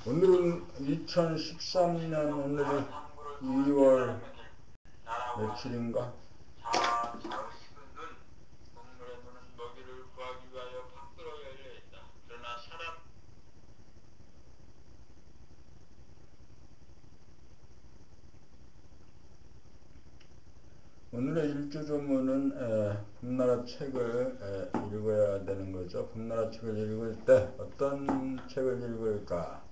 오늘은 2013년 오늘이 2월 며칠인가? 오늘의 일주조문은 봄나라 책을 읽어야 되는 거죠. 봄나라 책을 읽을 때 어떤 책을 읽을까?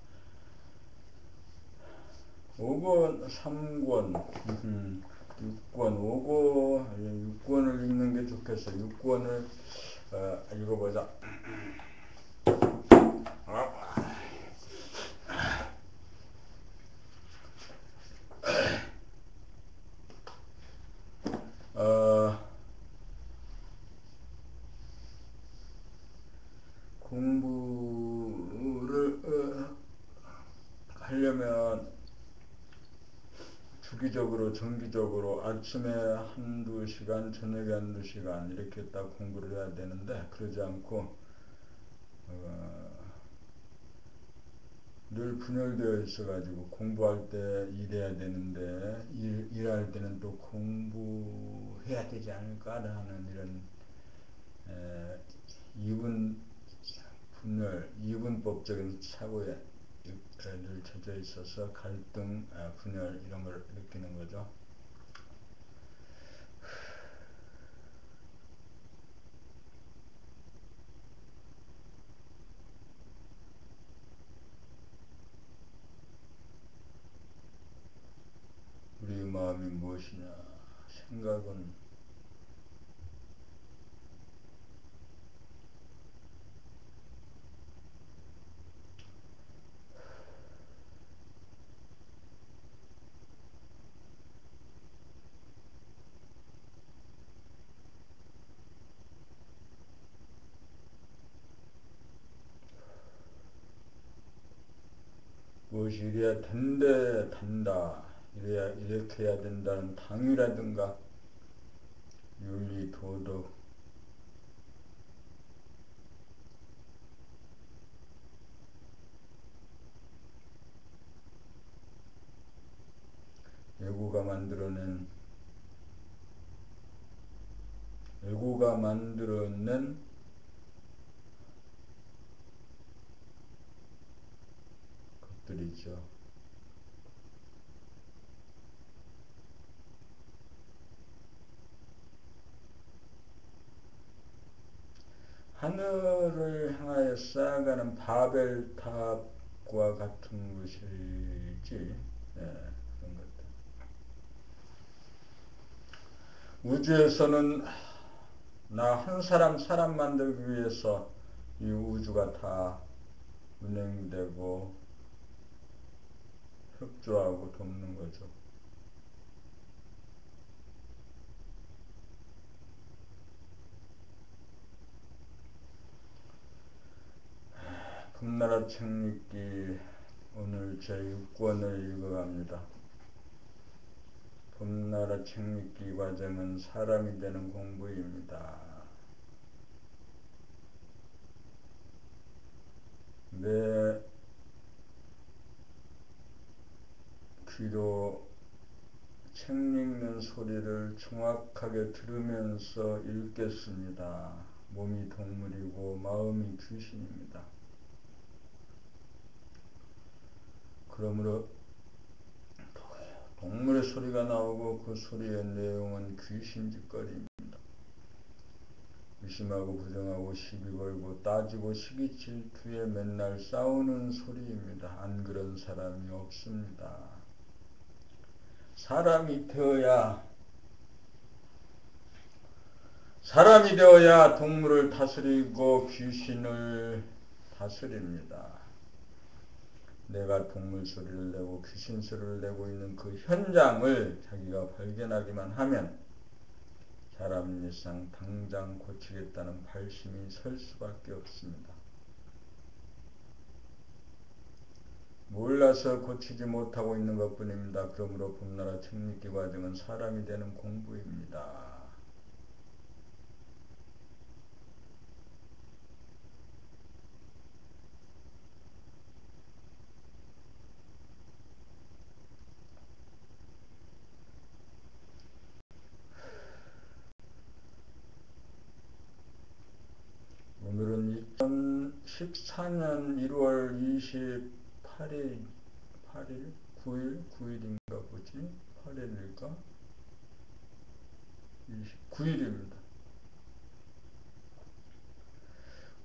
5권, 3권, 6권, 5권, 6권을 읽는 게 좋겠어. 6권을 읽어보자. 공부를 하려면 주기적으로 정기적으로 아침에 한두 시간 저녁에 한두 시간 이렇게 딱 공부를 해야 되는데 그러지 않고 늘 분열되어 있어 가지고 공부할 때 일해야 되는데 일할 때는 또 공부해야 되지 않을까라는 이런 이분법적인 사고에 늘 젖어 있어서 갈등, 분열 이런 걸 느끼는 거죠. 우리 마음이 무엇이냐? 생각은 무엇이 이래야 된대 단다. 이렇게 해야 된다는 당위라든가 윤리, 도덕, 외고가 만들어낸 것들이죠. 하늘을 향하여 쌓아가는 바벨탑과 같은 것이지. 그런 것들. 우주에서는 나 한 사람 만들기 위해서 이 우주가 다 운행되고 협조하고 돕는 거죠. 봄나라 책 읽기 오늘 제 6권을 읽어갑니다. 봄나라 책 읽기 과정은 사람이 되는 공부입니다. 내 귀로 책 읽는 소리를 정확하게 들으면서 읽겠습니다. 몸이 동물이고 마음이 귀신입니다. 그러므로 동물의 소리가 나오고 그 소리의 내용은 귀신 짓거리입니다. 의심하고 부정하고 시비 걸고 따지고 시기 질투에 맨날 싸우는 소리입니다. 안 그런 사람이 없습니다. 사람이 되어야 동물을 다스리고 귀신을 다스립니다. 내가 동물 소리를 내고 귀신 소리를 내고 있는 그 현장을 자기가 발견하기만 하면 사람 일상 당장 고치겠다는 발심이 설 수밖에 없습니다. 몰라서 고치지 못하고 있는 것뿐입니다. 그러므로 봄나라 책읽기 과정은 사람이 되는 공부입니다. 오늘은 2014년 1월 28일, 9일인가 보지? 8일일까? 29일입니다.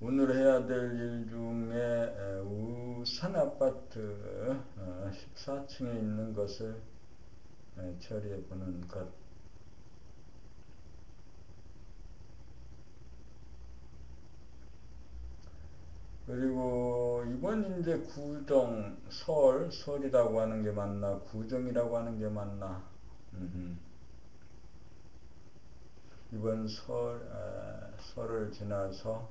오늘 해야 될 일 중에 우산 아파트 14층에 있는 것을 처리해 보는 것. 그리고 이번 이제 구정, 설이라고 하는 게 맞나, 구정이라고 하는 게 맞나. 이번 설을 지나서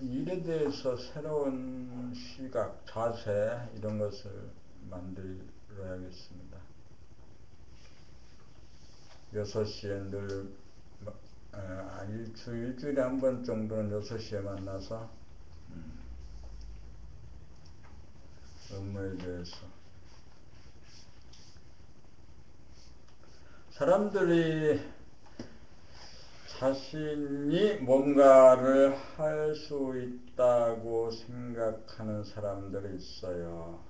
일에 대해서 새로운 시각, 자세 이런 것을 만들어야겠습니다. 6시에 늘 일주일에 한 번 정도는 6시에 만나서 업무에 대해서 사람들이 자신이 뭔가를 할 수 있다고 생각하는 사람들이 있어요.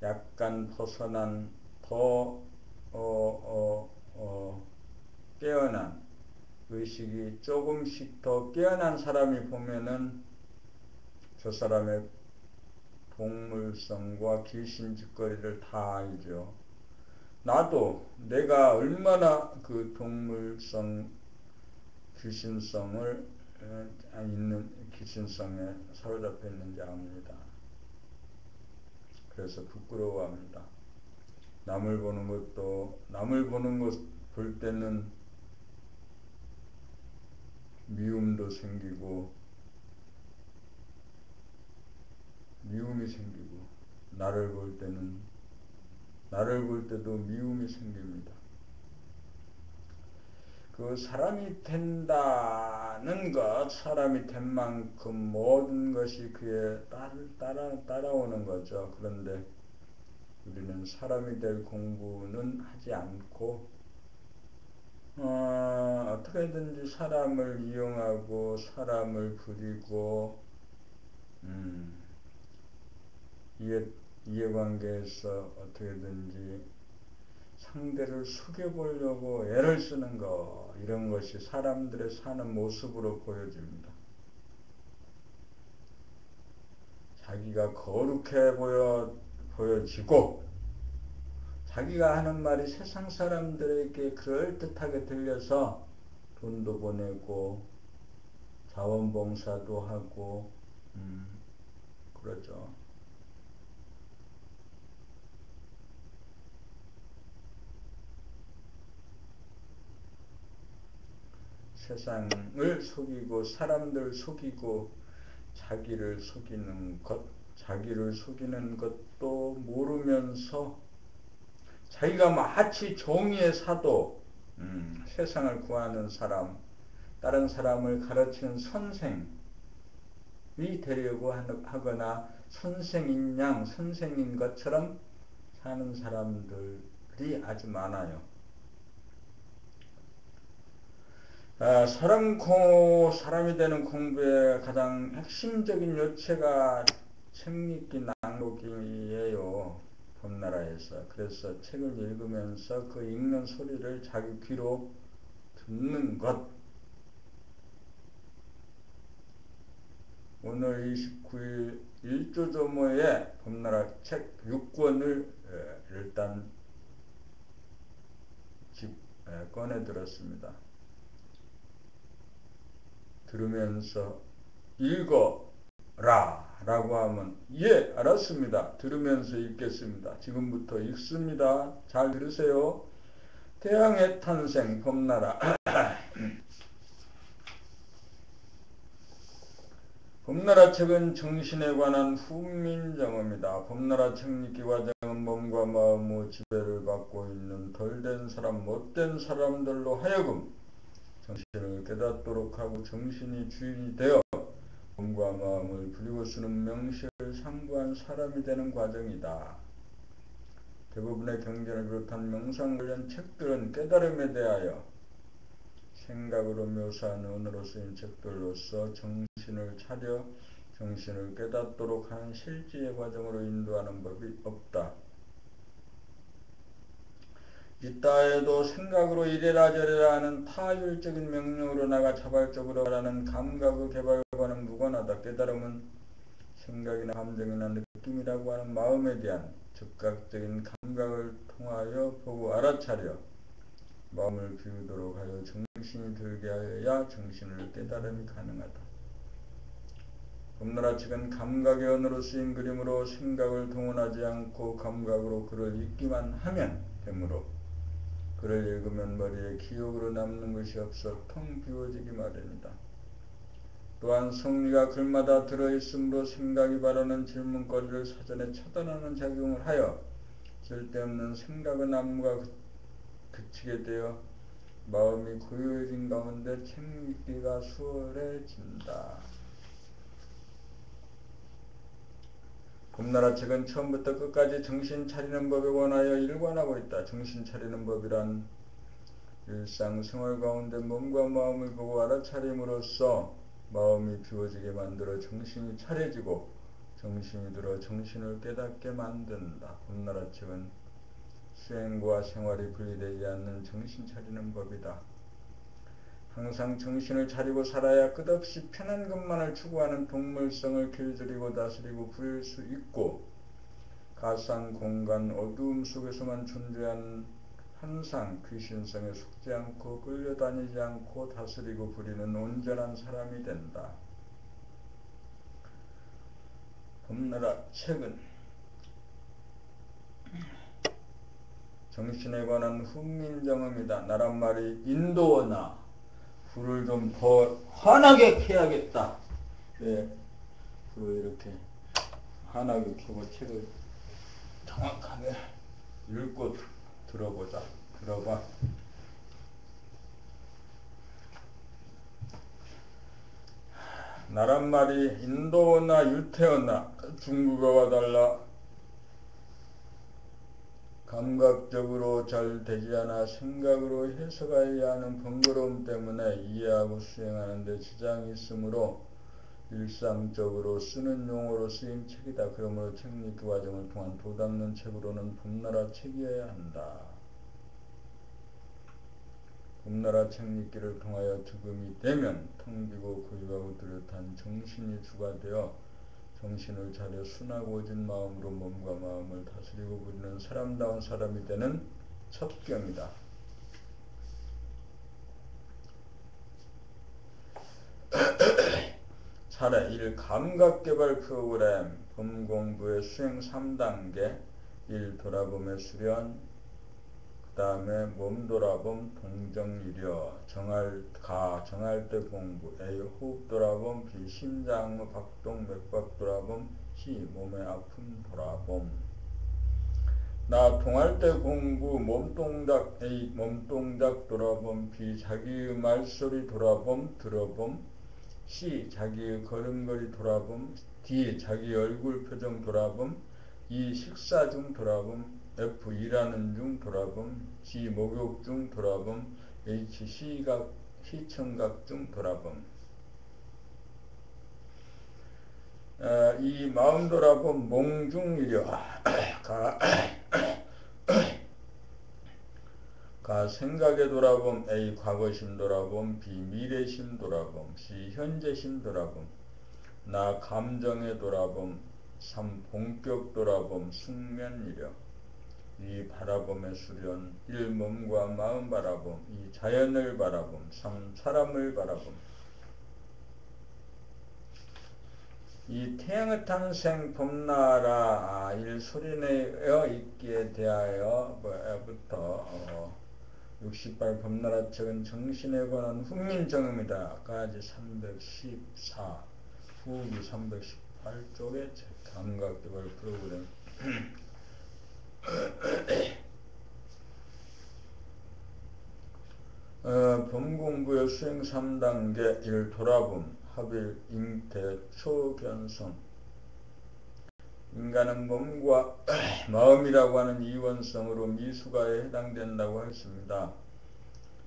약간 벗어난 더 깨어난 의식이 조금씩 더 깨어난 사람이 보면은 저 사람의 동물성과 귀신짓거리를 다 알죠. 나도 내가 얼마나 그 동물성, 귀신성을 있는 귀신성에 사로잡혀 있는지 압니다. 그래서 부끄러워합니다. 남을 보는 것 볼 때는 미움이 생기고 나를 볼 때도 미움이 생깁니다. 그 사람이 된다는 것, 사람이 된 만큼 모든 것이 그에 따라오는 거죠. 그런데 우리는 사람이 될 공부는 하지 않고 어떻게든지 사람을 이용하고 사람을 부리고 이해관계에서 어떻게든지 상대를 속여보려고 애를 쓰는 것, 이런 것이 사람들의 사는 모습으로 보여집니다. 자기가 거룩해 보여지고 자기가 하는 말이 세상 사람들에게 그럴듯하게 들려서 돈도 보내고 자원봉사도 하고 그러죠. 세상을 속이고 사람들 속이고 자기를 속이는 것도 모르면서 자기가 마치 종이의 사도, 세상을 구하는 사람, 다른 사람을 가르치는 선생이 되려고 하거나 선생인 것처럼 사는 사람들이 아주 많아요. 사람이 되는 공부의 가장 핵심적인 요체가 책읽기 낭독이에요. 봄나라에서. 그래서 책을 읽으면서 그 읽는 소리를 자기 귀로 듣는 것. 오늘 29일 일조조모의 봄나라 책 6권을 일단 꺼내 들었습니다. 들으면서 읽어라 라고 하면 예 알았습니다. 들으면서 읽겠습니다. 지금부터 읽습니다. 잘 들으세요. 태양의 탄생 봄나라. 봄나라 책은 정신에 관한 훈민정음이다. 봄나라 책 읽기 과정은 몸과 마음의 지배를 받고 있는 덜된 사람, 못된 사람들로 하여금 정신을 깨닫도록 하고 정신이 주인이 되어 몸과 마음을 부리고 쓰는 명식을 상부한 사람이 되는 과정이다. 대부분의 경전을 비롯한 명상 관련 책들은 깨달음에 대하여 생각으로 묘사한 언어로 쓰인 책들로서 정신을 차려 정신을 깨닫도록 하는 실제의 과정으로 인도하는 법이 없다. 있다 해도 생각으로 이래라 저래라 하는 타율적인 명령으로 나가 자발적으로 하라는 감각의 개발과는 무관하다. 깨달음은 생각이나 감정이나 느낌이라고 하는 마음에 대한 즉각적인 감각을 통하여 보고 알아차려 마음을 비우도록 하여 정신이 들게 하여야 정신을 깨달음이 가능하다. 봄나라 책은 감각의 언어로 쓰인 그림으로 생각을 동원하지 않고 감각으로 글을 읽기만 하면 되므로 글을 읽으면 머리에 기억으로 남는 것이 없어 텅 비워지기 마련이다. 또한 성리가 글마다 들어있으므로 생각이 바라는 질문거리를 사전에 차단하는 작용을 하여 쓸데없는 생각의 안무가 그치게 되어 마음이 고요해진 가운데 책 읽기가 수월해진다. 봄나라 책은 처음부터 끝까지 정신 차리는 법에 관하여 일관하고 있다. 정신 차리는 법이란 일상생활 가운데 몸과 마음을 보고 알아차림으로써 마음이 비워지게 만들어 정신이 차려지고 정신이 들어 정신을 깨닫게 만든다. 봄나라 책은 수행과 생활이 분리되지 않는 정신 차리는 법이다. 항상 정신을 차리고 살아야 끝없이 편한 것만을 추구하는 동물성을 길들이고 다스리고 부릴 수 있고 가상 공간 어두움 속에서만 존재하는 항상 귀신성에 속지 않고 끌려다니지 않고 다스리고 부리는 온전한 사람이 된다. 봄나라 책은 정신에 관한 훈민정음이다. 나란 말이 인도어나 불을 좀 더 환하게 켜야겠다. 네, 이렇게 환하게 켜고 책을 정확하게 읽고 들어보자. 들어봐. 나란 말이 인도어나 유태어나 중국어와 달라 감각적으로 잘 되지 않아 생각으로 해석해야 하는 번거로움 때문에 이해하고 수행하는 데 지장이 있으므로 일상적으로 쓰는 용어로 쓰인 책이다. 그러므로 책 읽기 과정을 통한 도닦는 책으로는 봄나라 책이어야 한다. 봄나라 책 읽기를 통하여 득음이 되면 텅 비고 고요하고 뚜렷한 정신이 주가 되어 정신을 차려 순하고 오진 마음으로 몸과 마음을 다스리고 부리는 사람다운 사람이 되는 첩경이다. 차례 1. 감각개발 프로그램 봄공부의 수행 3단계 1. 돌아봄의 수련 그 다음에 몸돌아봄 동정이려 정할 때 공부 A. 호흡 돌아봄 B. 심장의 박동 맥박 돌아봄 C. 몸의 아픔 돌아봄 나 통할 때 공부 몸동작 A. 몸동작 돌아봄 B. 자기의 말소리 돌아봄 들어봄 C. 자기의 걸음걸이 돌아봄 D. 자기 얼굴 표정 돌아봄 E. 식사 중 돌아봄 F. 일하는 중 돌아봄 G. 목욕 중 돌아봄 H. 시청각 중 돌아봄 이 마음 돌아봄 몽중이려 가 생각에 돌아봄 A 과거심 돌아봄 B 미래심 돌아봄 C 현재심 돌아봄 나 감정에 돌아봄 3 본격 돌아봄 숙면이려 2 바라봄의 수련 1 몸과 마음 바라봄 2 자연을 바라봄 3 사람을 바라봄 이 태양의 탄생 봄나라 1 소리내어 있기에 대하여부터 68 봄나라 책은 정신에 관한 훈민정음이다. 까지 314 후기 318쪽의 감각개발 프로그램 봄공부의 수행 3단계 1 돌아봄 합일 잉태 초견성 인간은 몸과 마음이라고 하는 이원성으로 미수가에 해당된다고 했습니다.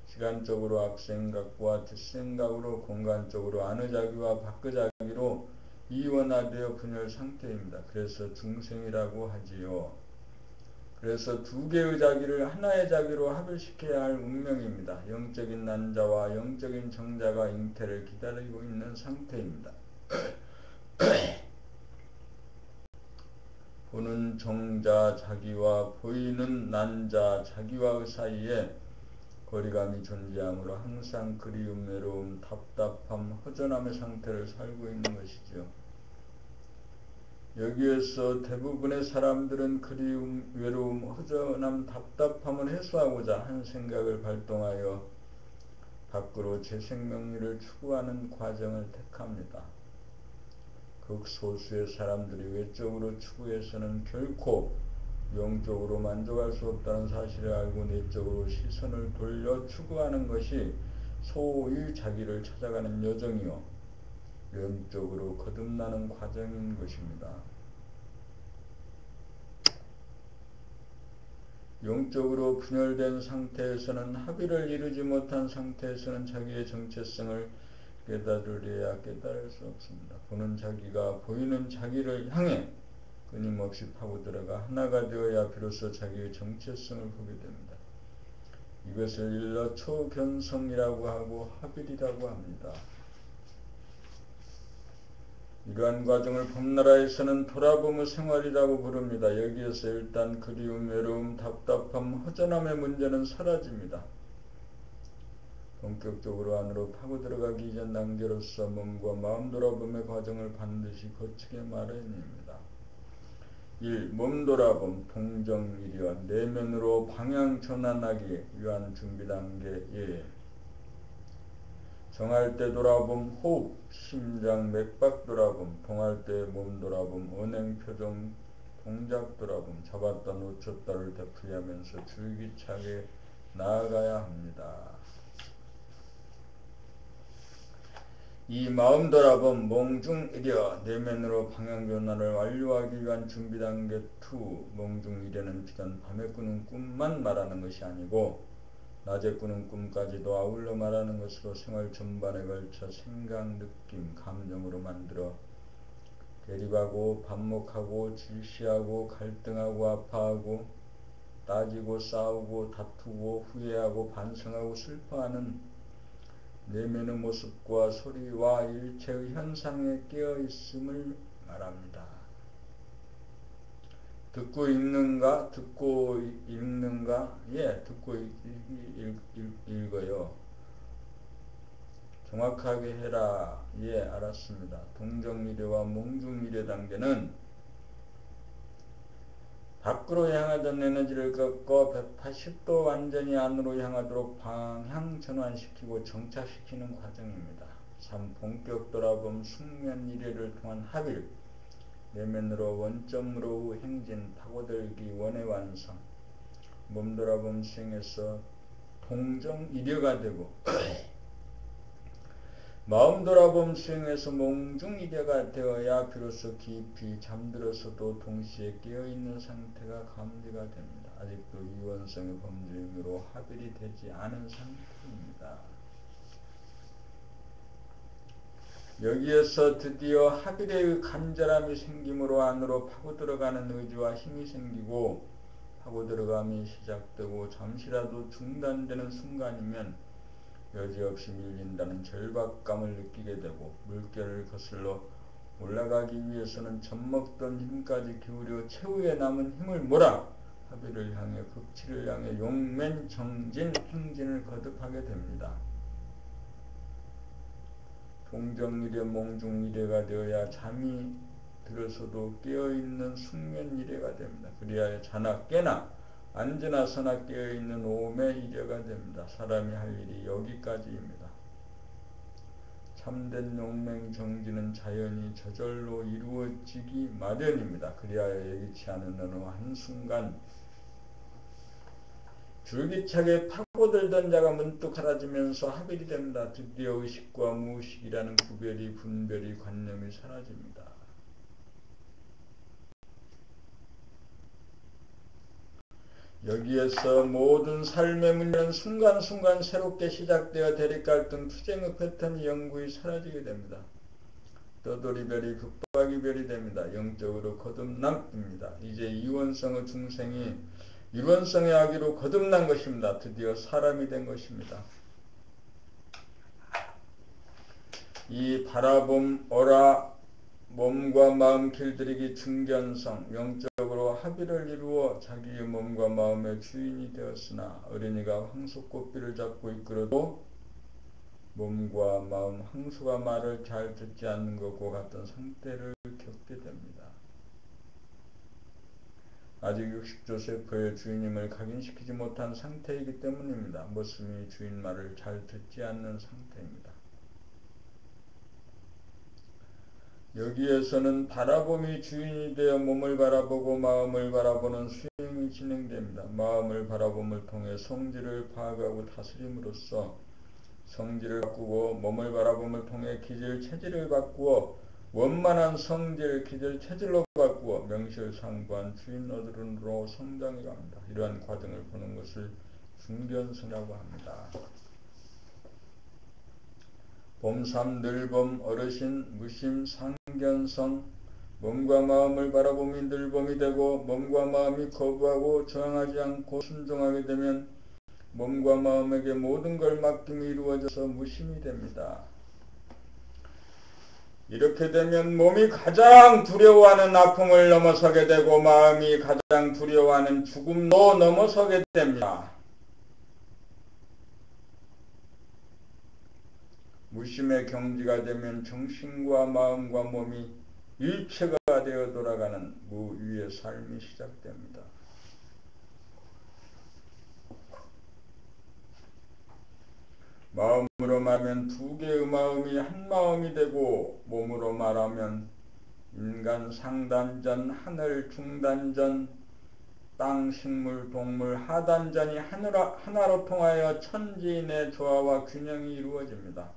시간적으로 앞생각과 뒷생각으로 공간적으로 안의 자기와 밖의 자기로 이원화되어 분열 상태입니다. 그래서 중생이라고 하지요. 그래서 두 개의 자기를 하나의 자기로 합일시켜야 할 운명입니다. 영적인 난자와 영적인 정자가 잉태를 기다리고 있는 상태입니다. 보는 정자 자기와 보이는 난자 자기와 사이에 거리감이 존재하므로 항상 그리움, 외로움, 답답함, 허전함의 상태를 살고 있는 것이죠. 여기에서 대부분의 사람들은 그리움, 외로움, 허전함, 답답함을 해소하고자 한 생각을 발동하여 밖으로 재생명리를 추구하는 과정을 택합니다. 극소수의 사람들이 외적으로 추구해서는 결코 영적으로 만족할 수 없다는 사실을 알고 내적으로 시선을 돌려 추구하는 것이 소위 자기를 찾아가는 여정이요 영적으로 거듭나는 과정인 것입니다. 영적으로 분열된 상태에서는 합의를 이루지 못한 상태에서는 자기의 정체성을 깨달으려야 깨달을 수 없습니다. 보는 자기가 보이는 자기를 향해 끊임없이 파고들어가 하나가 되어야 비로소 자기의 정체성을 보게 됩니다. 이것을 일러 초견성이라고 하고 합일이라고 합니다. 이러한 과정을 봄나라에서는 돌아봄의 생활이라고 부릅니다. 여기에서 일단 그리움, 외로움, 답답함, 허전함의 문제는 사라집니다. 본격적으로 안으로 파고들어가기 이전 단계로서 몸과 마음 돌아봄의 과정을 반드시 거치게 마련입니다. 1. 몸 돌아봄 동정이려 내면으로 방향 전환하기 위한 준비 단계 1. 정할 때 돌아봄 호흡, 심장, 맥박 돌아봄, 동할 때 몸 돌아봄, 언행, 표정, 동작 돌아봄, 잡았다 놓쳤다를 되풀이하면서 줄기차게 나아가야 합니다. 이 마음 돌아봄 몽중이려 내면으로 방향전환을 완료하기 위한 준비 단계 2. 몽중이려는 비단 밤에 꾸는 꿈만 말하는 것이 아니고 낮에 꾸는 꿈까지도 아울러 말하는 것으로 생활 전반에 걸쳐 생각, 느낌, 감정으로 만들어 대립하고 반목하고 질시하고 갈등하고 아파하고 따지고 싸우고 다투고 후회하고 반성하고 슬퍼하는 내면의 모습과 소리와 일체의 현상에 깨어있음을 말합니다. 듣고 읽는가? 듣고 읽는가? 예, 듣고 읽어요. 정확하게 해라. 예, 알았습니다. 동정미래와 몽중미래 단계는 밖으로 향하던 에너지를 꺾어 180도 완전히 안으로 향하도록 방향 전환시키고 정착시키는 과정입니다. 3. 본격 돌아봄 숙면 이래를 통한 합일 내면으로 원점으로 행진 파고들기 원의 완성 몸 돌아봄 수행에서 동정 이려가 되고 마음 돌아봄 수행에서 몽중이려가 되어야 비로소 깊이 잠들어서도 동시에 깨어있는 상태가 감지가 됩니다. 아직도 이원성의 범주임으로 합일이 되지 않은 상태입니다. 여기에서 드디어 하빌의 간절함이 생김으로 안으로 파고 들어가는 의지와 힘이 생기고 파고 들어감이 시작되고 잠시라도 중단되는 순간이면 여지없이 밀린다는 절박감을 느끼게 되고 물결을 거슬러 올라가기 위해서는 젖먹던 힘까지 기울여 최후에 남은 힘을 몰아 하빌을 향해 극치를 향해 용맹 정진 행진을 거듭하게 됩니다. 동정일의 몽중일해가 되어야 잠이 들어서도 깨어있는 숙면일해가 됩니다. 그리하여 자나 깨나 앉으나 서나 깨어있는 오매 일해가 됩니다. 사람이 할 일이 여기까지입니다. 참된 용맹정진은 자연히 저절로 이루어지기 마련입니다. 그리하여 예기치 않은 어느 한순간 줄기차게 파고들던 자가 문득 사라지면서 하빌이 됩니다. 드디어 의식과 무의식이라는 구별이 분별이 관념이 사라집니다. 여기에서 모든 삶의 문제는 순간순간 새롭게 시작되어 대립갈등 투쟁의 패턴이 영구히 사라지게 됩니다. 떠돌이별이 극박이별이 됩니다. 영적으로 거듭남입니다. 이제 이원성의 중생이 일원성의 아기로 거듭난 것입니다. 드디어 사람이 된 것입니다. 이 바라봄, 어라, 몸과 마음 길들이기 중견성, 영적으로 합의를 이루어 자기의 몸과 마음의 주인이 되었으나 어린이가 황소꽃비를 잡고 이끌어도 몸과 마음, 황소가 말을 잘 듣지 않는 것과 같은 상태를 겪게 됩니다. 아직 육식조세포의 주인임을 각인시키지 못한 상태이기 때문입니다. 모습이 주인 말을 잘 듣지 않는 상태입니다. 여기에서는 바라봄이 주인이 되어 몸을 바라보고 마음을 바라보는 수행이 진행됩니다. 마음을 바라봄을 통해 성질을 파악하고 다스림으로써 성질을 바꾸고 몸을 바라봄을 통해 기질 체질을 바꾸어 원만한 성질 기질 체질로 바꾸어 명실상부한 주인 어른으로 성장해 갑니다. 이러한 과정을 보는 것을 중견성이라고 합니다. 봄삼 늘봄 어르신 무심 상견성 몸과 마음을 바라봄이 늘봄이 되고 몸과 마음이 거부하고 저항하지 않고 순종하게 되면 몸과 마음에게 모든 걸 맡김이 이루어져서 무심이 됩니다. 이렇게 되면 몸이 가장 두려워하는 아픔을 넘어서게 되고 마음이 가장 두려워하는 죽음도 넘어서게 됩니다. 무심의 경지가 되면 정신과 마음과 몸이 일체가 되어 돌아가는 무위의 삶이 시작됩니다. 마음으로 말하면 두 개의 마음이 한 마음이 되고 몸으로 말하면 인간 상단전, 하늘 중단전, 땅, 식물, 동물, 하단전이 하나로 통하여 천지인의 조화와 균형이 이루어집니다.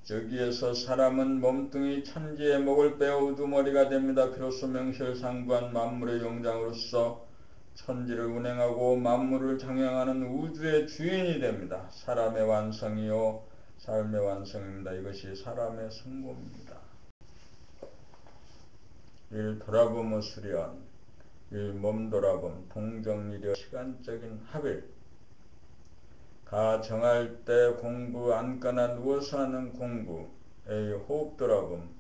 여기에서 사람은 몸뚱이 천지의 목을 빼어 우두머리가 됩니다. 비로소 명실상부한 만물의 용장으로서 천지를 운행하고 만물을 장영하는 우주의 주인이 됩니다. 사람의 완성이요 삶의 완성입니다. 이것이 사람의 성공입니다. 1. 돌아봄의 수련 1. 몸돌아봄 동정일여 시간적인 합일 가 정할 때 공부 앉거나 누워서 하는 공부 A. 호흡 돌아봄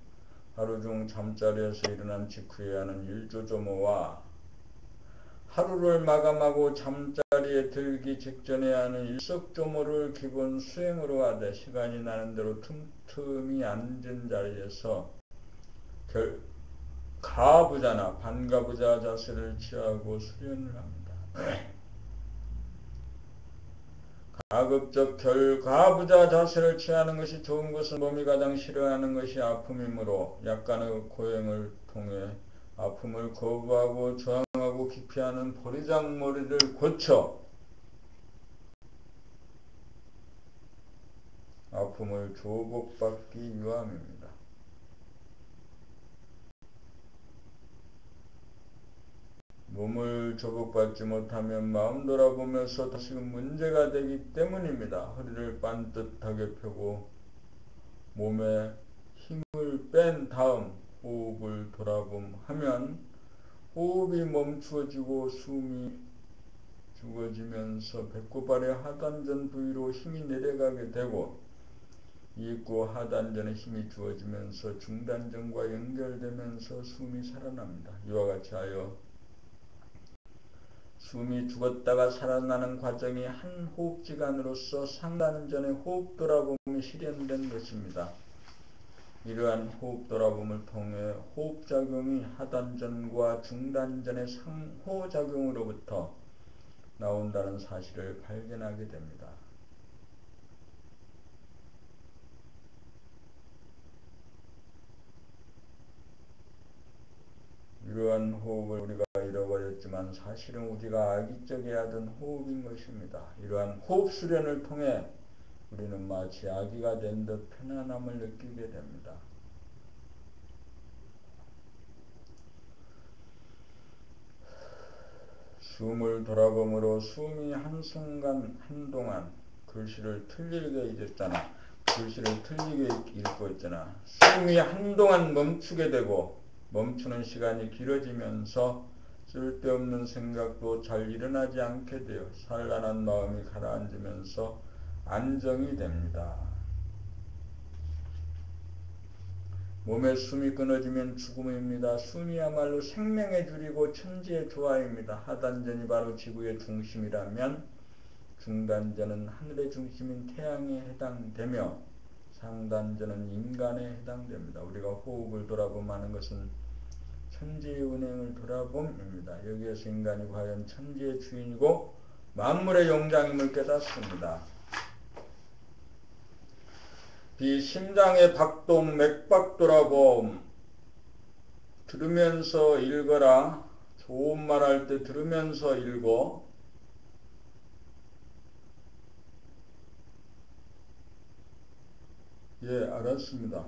하루 중 잠자리에서 일어난 직후에 하는 일조조모와 하루를 마감하고 잠자리에 들기 직전에 하는 일석조모를 기본 수행으로 하되 시간이 나는 대로 틈틈이 앉은 자리에서 가부자나 반가부자 자세를 취하고 수련을 합니다. 가급적 결가부자 자세를 취하는 것이 좋은 것은 몸이 가장 싫어하는 것이 아픔이므로 약간의 고행을 통해 아픔을 거부하고 저항하고 기피하는 버리장머리를 고쳐 아픔을 조복받기 위함입니다. 몸을 조복받지 못하면 마음 돌아보면서 다시금 문제가 되기 때문입니다. 허리를 반듯하게 펴고 몸에 힘을 뺀 다음 호흡을 돌아봄하면 호흡이 멈추어지고 숨이 죽어지면서 배꼽아래 하단전 부위로 힘이 내려가게 되고 이있고 하단전에 힘이 주어지면서 중단전과 연결되면서 숨이 살아납니다. 이와 같이 하여 숨이 죽었다가 살아나는 과정이 한 호흡지간으로서 상단전의 호흡 돌아봄이 실현된 것입니다. 이러한 호흡 돌아봄을 통해 호흡작용이 하단전과 중단전의 상호작용으로부터 나온다는 사실을 발견하게 됩니다. 이러한 호흡을 우리가 잃어버렸지만 사실은 우리가 악의적에 하던 호흡인 것입니다. 이러한 호흡 수련을 통해 우리는 마치 아기가 된 듯 편안함을 느끼게 됩니다. 숨을 돌아봄으로 숨이 한순간 한동안 글씨를 틀리게 읽었잖아. 글씨를 틀리게 읽고 있잖아. 숨이 한동안 멈추게 되고 멈추는 시간이 길어지면서 쓸데없는 생각도 잘 일어나지 않게 되어 산란한 마음이 가라앉으면서 안정이 됩니다. 몸에 숨이 끊어지면 죽음입니다. 숨이야말로 생명의 줄이고 천지의 조화입니다. 하단전이 바로 지구의 중심이라면 중단전은 하늘의 중심인 태양에 해당되며 상단전은 인간에 해당됩니다. 우리가 호흡을 돌아봄하는 것은 천지의 운행을 돌아봄입니다. 여기에서 인간이 과연 천지의 주인이고 만물의 영장임을 깨닫습니다. 심장의 박동 맥박 돌아봄 들으면서 읽어라. 좋은 말 할 때 들으면서 읽어. 예, 알았습니다.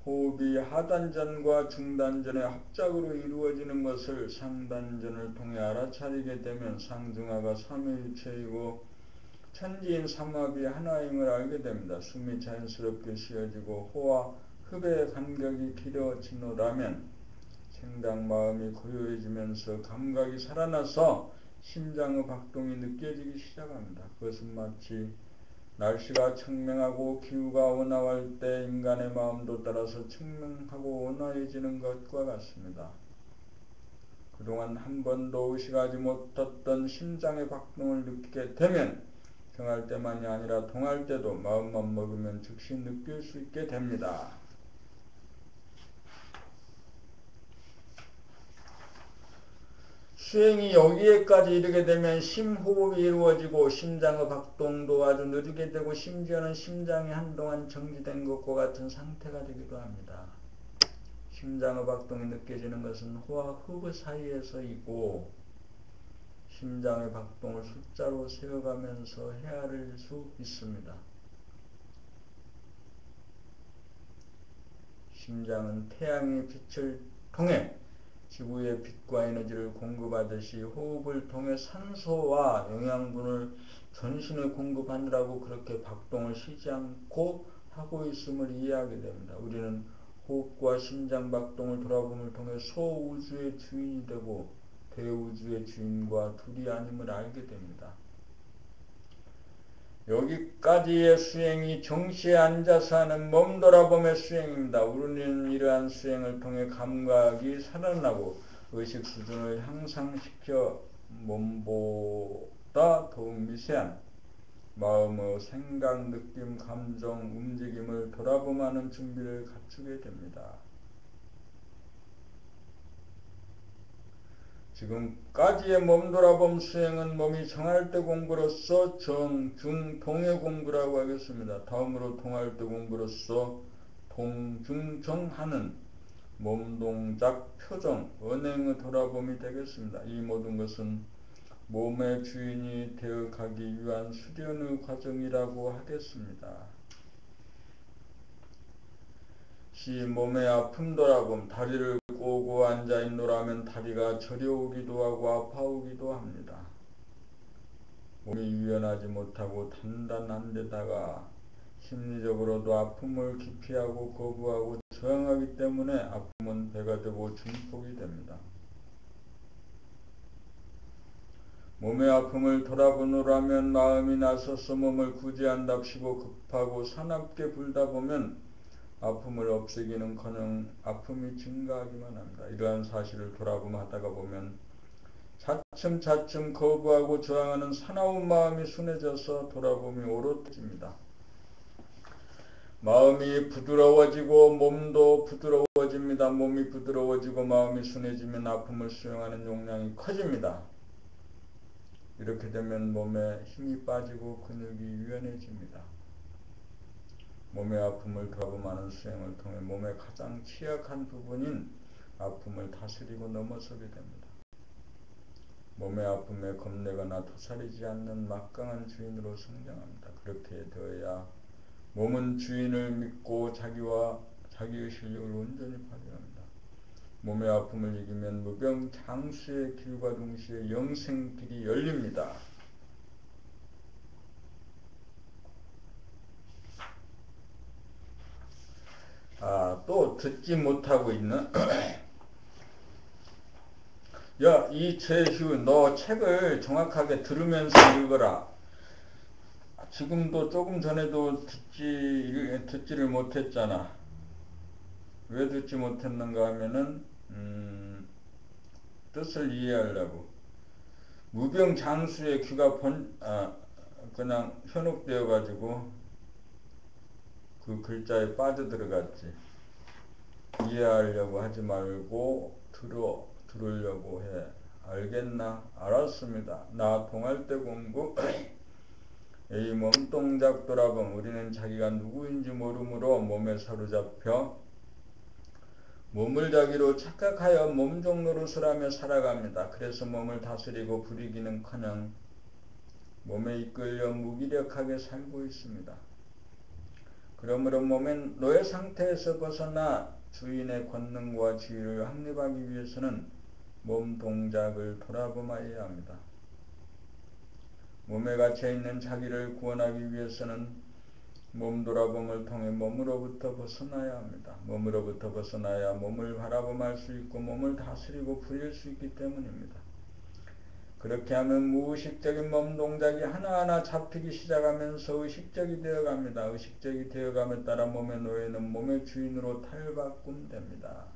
호흡이 하단전과 중단전의 합작으로 이루어지는 것을 상단전을 통해 알아차리게 되면 상중하가 삼위일체이고 천지인 삼합이 하나임을 알게 됩니다. 숨이 자연스럽게 쉬어지고 호와 흡의 간격이 길어지노라면 생각 마음이 고요해지면서 감각이 살아나서 심장의 박동이 느껴지기 시작합니다. 그것은 마치 날씨가 청명하고 기후가 온화할 때 인간의 마음도 따라서 청명하고 온화해지는 것과 같습니다. 그동안 한 번도 의식하지 못했던 심장의 박동을 느끼게 되면 정할 때만이 아니라 동할 때도 마음만 먹으면 즉시 느낄 수 있게 됩니다. 수행이 여기에까지 이르게 되면 심호흡이 이루어지고 심장의 박동도 아주 느리게 되고 심지어는 심장이 한동안 정지된 것과 같은 상태가 되기도 합니다. 심장의 박동이 느껴지는 것은 호와 흡 사이에서이고 심장의 박동을 숫자로 세어가면서 헤아릴 수 있습니다. 심장은 태양의 빛을 통해 지구의 빛과 에너지를 공급하듯이 호흡을 통해 산소와 영양분을 전신에 공급하느라고 그렇게 박동을 쉬지 않고 하고 있음을 이해하게 됩니다. 우리는 호흡과 심장 박동을 돌아봄을 통해 소우주의 주인이 되고 대우주의 주인과 둘이 아님을 알게 됩니다. 여기까지의 수행이 정시에 앉아서 하는 몸돌아봄의 수행입니다. 우리는 이러한 수행을 통해 감각이 살아나고 의식 수준을 향상시켜 몸보다 더욱 미세한 마음의 생각, 느낌, 감정, 움직임을 돌아봄하는 준비를 갖추게 됩니다. 지금까지의 몸돌아봄 수행은 몸이 정할 때 공부로서 정, 중, 동의 공부라고 하겠습니다. 다음으로 동할 때 공부로서 동, 중, 정 하는 몸동작, 표정, 언행의 돌아봄이 되겠습니다. 이 모든 것은 몸의 주인이 되어가기 위한 수련의 과정이라고 하겠습니다. 몸의 아픔 돌아봄, 다리를 꼬고 앉아있노라면 다리가 저려오기도 하고 아파오기도 합니다. 몸이 유연하지 못하고 단단한 데다가 심리적으로도 아픔을 기피하고 거부하고 저항하기 때문에 아픔은 배가 되고 증폭이 됩니다. 몸의 아픔을 돌아보노라면 마음이 나서서 몸을 구제한답시고 급하고 사납게 굴다 보면 아픔을 없애기는커녕 아픔이 증가하기만 합니다. 이러한 사실을 돌아보하다가 보면 차츰차츰 거부하고 저항하는 사나운 마음이 순해져서 돌아봄이 오롯해집니다. 마음이 부드러워지고 몸도 부드러워집니다. 몸이 부드러워지고 마음이 순해지면 아픔을 수용하는 용량이 커집니다. 이렇게 되면 몸에 힘이 빠지고 근육이 유연해집니다. 몸의 아픔을 돌아보는 수행을 통해 몸의 가장 취약한 부분인 아픔을 다스리고 넘어서게 됩니다. 몸의 아픔에 겁내거나 도사리지 않는 막강한 주인으로 성장합니다. 그렇게 되어야 몸은 주인을 믿고 자기와 자기의 실력을 온전히 발휘합니다. 몸의 아픔을 이기면 무병장수의 길과 동시에 영생길이 열립니다. 또 듣지 못하고 있는 야, 이재휴, 너 책을 정확하게 들으면서 읽어라. 지금도 조금 전에도 듣지를 못했잖아. 왜 듣지 못했는가 하면은 뜻을 이해하려고. 무병장수의 귀가 그냥 현혹되어 가지고 그 글자에 빠져들어갔지. 이해하려고 하지 말고 들으려고 해. 알겠나? 알았습니다. 나 동할 때 공부 이 몸동작 돌아봄. 우리는 자기가 누구인지 모르므로 몸에 사로잡혀 몸을 자기로 착각하여 몸종 노릇을 하며 살아갑니다. 그래서 몸을 다스리고 부리기는커녕 몸에 이끌려 무기력하게 살고 있습니다. 그러므로 몸의 노예 상태에서 벗어나 주인의 권능과 지위를 확립하기 위해서는 몸 동작을 돌아봄하여야 합니다. 몸에 갇혀있는 자기를 구원하기 위해서는 몸 돌아봄을 통해 몸으로부터 벗어나야 합니다. 몸으로부터 벗어나야 몸을 바라봄할 수 있고 몸을 다스리고 부릴 수 있기 때문입니다. 그렇게 하면 무의식적인 몸 동작이 하나하나 잡히기 시작하면서 의식적이 되어갑니다. 의식적이 되어감에 따라 몸의 노예는 몸의 주인으로 탈바꿈됩니다.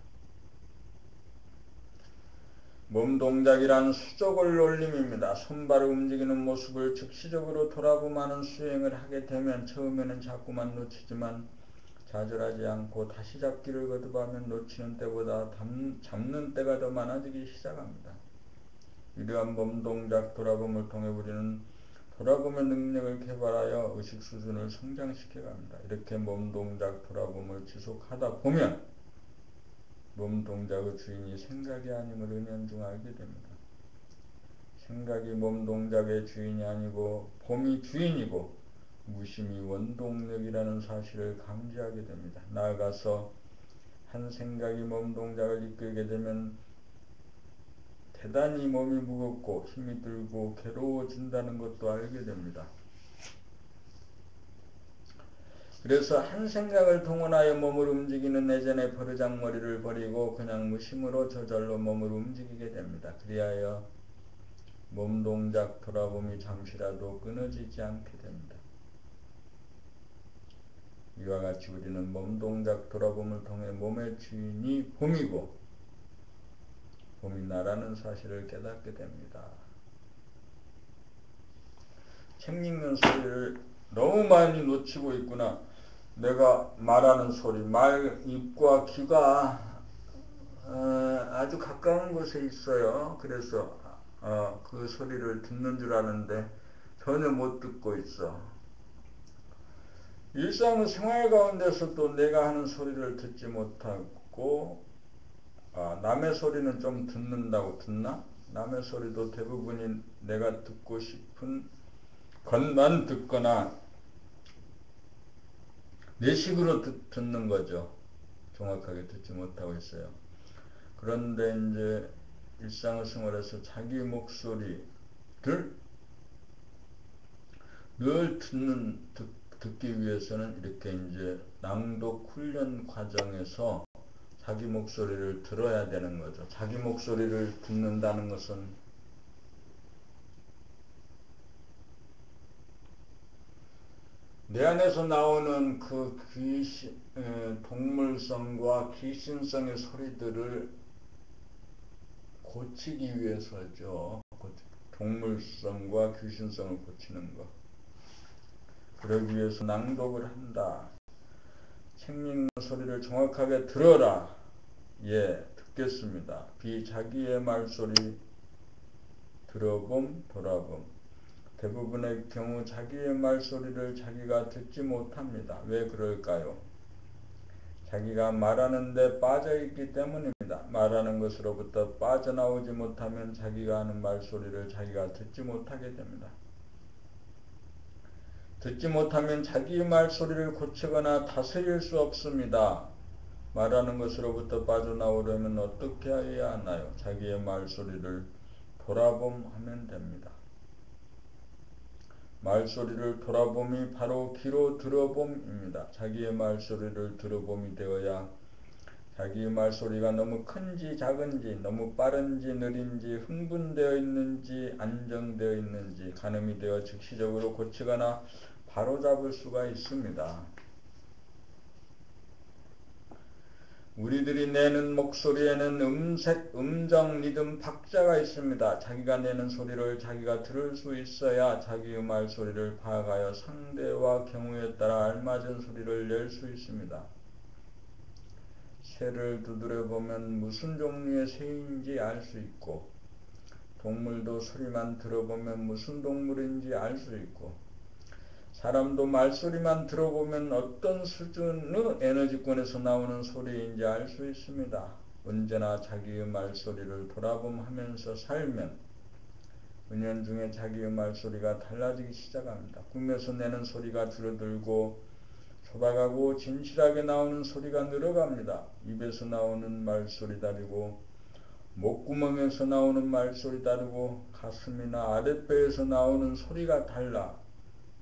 몸 동작이란 수족을 놀림입니다. 손발을 움직이는 모습을 즉시적으로 돌아보마는 수행을 하게 되면 처음에는 자꾸만 놓치지만 좌절하지 않고 다시 잡기를 거듭하면 놓치는 때보다 잡는 때가 더 많아지기 시작합니다. 이러한 몸 동작 돌아봄을 통해 우리는 돌아봄의 능력을 개발하여 의식 수준을 성장시켜 갑니다. 이렇게 몸 동작 돌아봄을 지속하다 보면 몸 동작의 주인이 생각이 아님을 은연중 알게 됩니다. 생각이 몸 동작의 주인이 아니고 봄이 주인이고 무심이 원동력이라는 사실을 감지하게 됩니다. 나아가서 한 생각이 몸 동작을 이끌게 되면 대단히 몸이 무겁고 힘이 들고 괴로워진다는 것도 알게 됩니다. 그래서 한 생각을 동원하여 몸을 움직이는 예전의 버르장머리를 버리고 그냥 무심으로 저절로 몸을 움직이게 됩니다. 그리하여 몸 동작 돌아봄이 잠시라도 끊어지지 않게 됩니다. 이와 같이 우리는 몸 동작 돌아봄을 통해 몸의 주인이 봄이고 봄이 나라는 사실을 깨닫게 됩니다. 책 읽는 소리를 너무 많이 놓치고 있구나. 내가 말하는 소리, 입과 귀가 아주 가까운 곳에 있어요. 그래서 그 소리를 듣는 줄 아는데 전혀 못 듣고 있어. 일상생활 가운데서도 내가 하는 소리를 듣지 못하고 남의 소리는 좀 듣는다고 듣나? 남의 소리도 대부분이 내가 듣고 싶은 것만 듣거나 내 식으로 듣는 거죠. 정확하게 듣지 못하고 있어요. 그런데 이제 일상생활에서 자기 목소리를 늘 듣기 위해서는 이렇게 이제 낭독 훈련 과정에서 자기 목소리를 들어야 되는 거죠. 자기 목소리를 듣는다는 것은 내 안에서 나오는 그 동물성과 귀신성의 소리들을 고치기 위해서죠. 동물성과 귀신성을 고치는 것. 그러기 위해서 낭독을 한다. 책 읽는 소리를 정확하게 들어라. 예, 듣겠습니다. 비자기의 말소리 들어봄, 돌아봄. 대부분의 경우 자기의 말소리를 자기가 듣지 못합니다. 왜 그럴까요? 자기가 말하는데 빠져있기 때문입니다. 말하는 것으로부터 빠져나오지 못하면 자기가 하는 말소리를 자기가 듣지 못하게 됩니다. 듣지 못하면 자기의 말소리를 고치거나 다스릴 수 없습니다. 말하는 것으로부터 빠져나오려면 어떻게 해야 하나요? 자기의 말소리를 돌아봄하면 됩니다. 말소리를 돌아봄이 바로 귀로 들어봄입니다. 자기의 말소리를 들어봄이 되어야 자기의 말소리가 너무 큰지 작은지, 너무 빠른지 느린지, 흥분되어 있는지 안정되어 있는지 가늠이 되어 즉시적으로 고치거나 바로잡을 수가 있습니다. 우리들이 내는 목소리에는 음정, 리듬, 박자가 있습니다. 자기가 내는 소리를 자기가 들을 수 있어야 자기의 말소리를 파악하여 상대와 경우에 따라 알맞은 소리를 낼 수 있습니다. 새를 두드려보면 무슨 종류의 새인지 알 수 있고, 동물도 소리만 들어보면 무슨 동물인지 알 수 있고, 사람도 말소리만 들어보면 어떤 수준의 에너지권에서 나오는 소리인지 알 수 있습니다. 언제나 자기의 말소리를 돌아봄하면서 살면 은연중에 자기의 말소리가 달라지기 시작합니다. 꿈에서 내는 소리가 줄어들고 소박하고 진실하게 나오는 소리가 늘어갑니다. 입에서 나오는 말소리 다르고 목구멍에서 나오는 말소리 다르고 가슴이나 아랫배에서 나오는 소리가 달라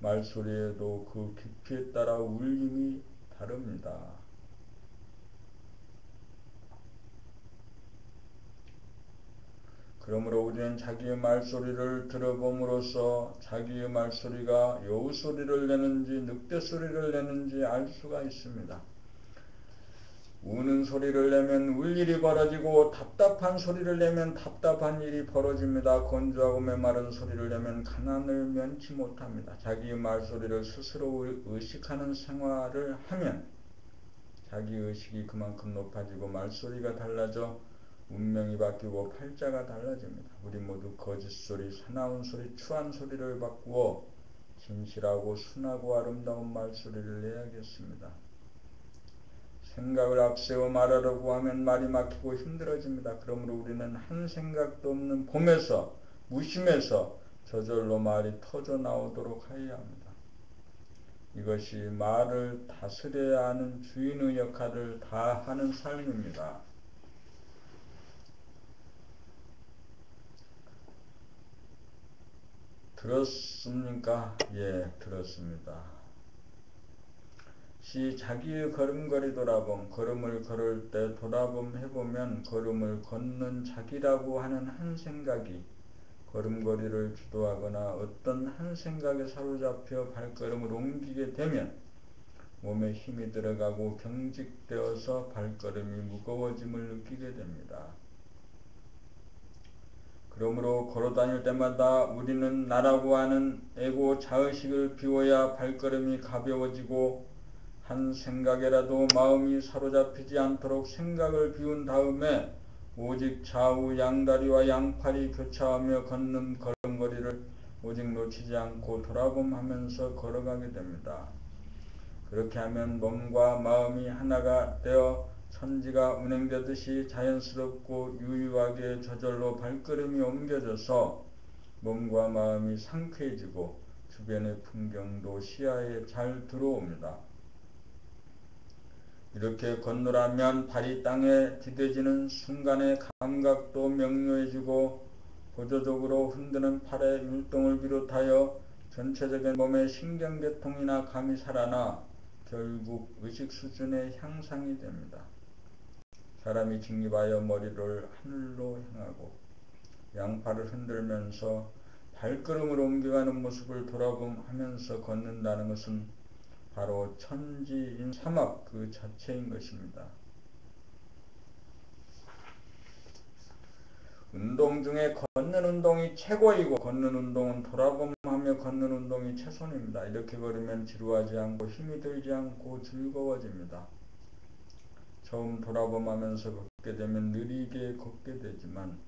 말소리에도 그 깊이에 따라 울림이 다릅니다. 그러므로 우리는 자기의 말소리를 들어봄으로써 자기의 말소리가 여우소리를 내는지 늑대소리를 내는지 알 수가 있습니다. 우는 소리를 내면 울 일이 벌어지고 답답한 소리를 내면 답답한 일이 벌어집니다. 건조하고 메마른 소리를 내면 가난을 면치 못합니다. 자기의 말소리를 스스로 의식하는 생활을 하면 자기 의식이 그만큼 높아지고 말소리가 달라져 운명이 바뀌고 팔자가 달라집니다. 우리 모두 거짓소리, 사나운 소리, 추한 소리를 바꾸어 진실하고 순하고 아름다운 말소리를 내야겠습니다. 생각을 앞세워 말하려고 하면 말이 막히고 힘들어집니다. 그러므로 우리는 한 생각도 없는 봄에서 무심해서 저절로 말이 터져 나오도록 해야 합니다. 이것이 말을 다스려야 하는 주인의 역할을 다하는 삶입니다. 들었습니까? 예, 들었습니다. 시 자기의 걸음걸이 돌아봄, 걸음을 걸을 때 돌아봄 해보면 걸음을 걷는 자기라고 하는 한 생각이 걸음걸이를 주도하거나 어떤 한 생각에 사로잡혀 발걸음을 옮기게 되면 몸에 힘이 들어가고 경직되어서 발걸음이 무거워짐을 느끼게 됩니다. 그러므로 걸어다닐 때마다 우리는 나라고 하는 에고 자의식을 비워야 발걸음이 가벼워지고 한 생각에라도 마음이 사로잡히지 않도록 생각을 비운 다음에 오직 좌우 양다리와 양팔이 교차하며 걷는 걸음걸이를 오직 놓치지 않고 돌아봄하면서 걸어가게 됩니다. 그렇게 하면 몸과 마음이 하나가 되어 천지가 운행되듯이 자연스럽고 유유하게 저절로 발걸음이 옮겨져서 몸과 마음이 상쾌해지고 주변의 풍경도 시야에 잘 들어옵니다. 이렇게 건너라면 발이 땅에 디뎌지는 순간의 감각도 명료해지고 보조적으로 흔드는 팔의 율동을 비롯하여 전체적인 몸의 신경계통이나 감이 살아나 결국 의식 수준의 향상이 됩니다. 사람이 직립하여 머리를 하늘로 향하고 양팔을 흔들면서 발걸음을 옮겨가는 모습을 돌아보면서 걷는다는 것은 바로 천지인 삼합 그 자체인 것입니다. 운동 중에 걷는 운동이 최고이고 걷는 운동은 돌아보며 걷는 운동이 최선입니다. 이렇게 걸으면 지루하지 않고 힘이 들지 않고 즐거워집니다. 처음 돌아보면서 걷게 되면 느리게 걷게 되지만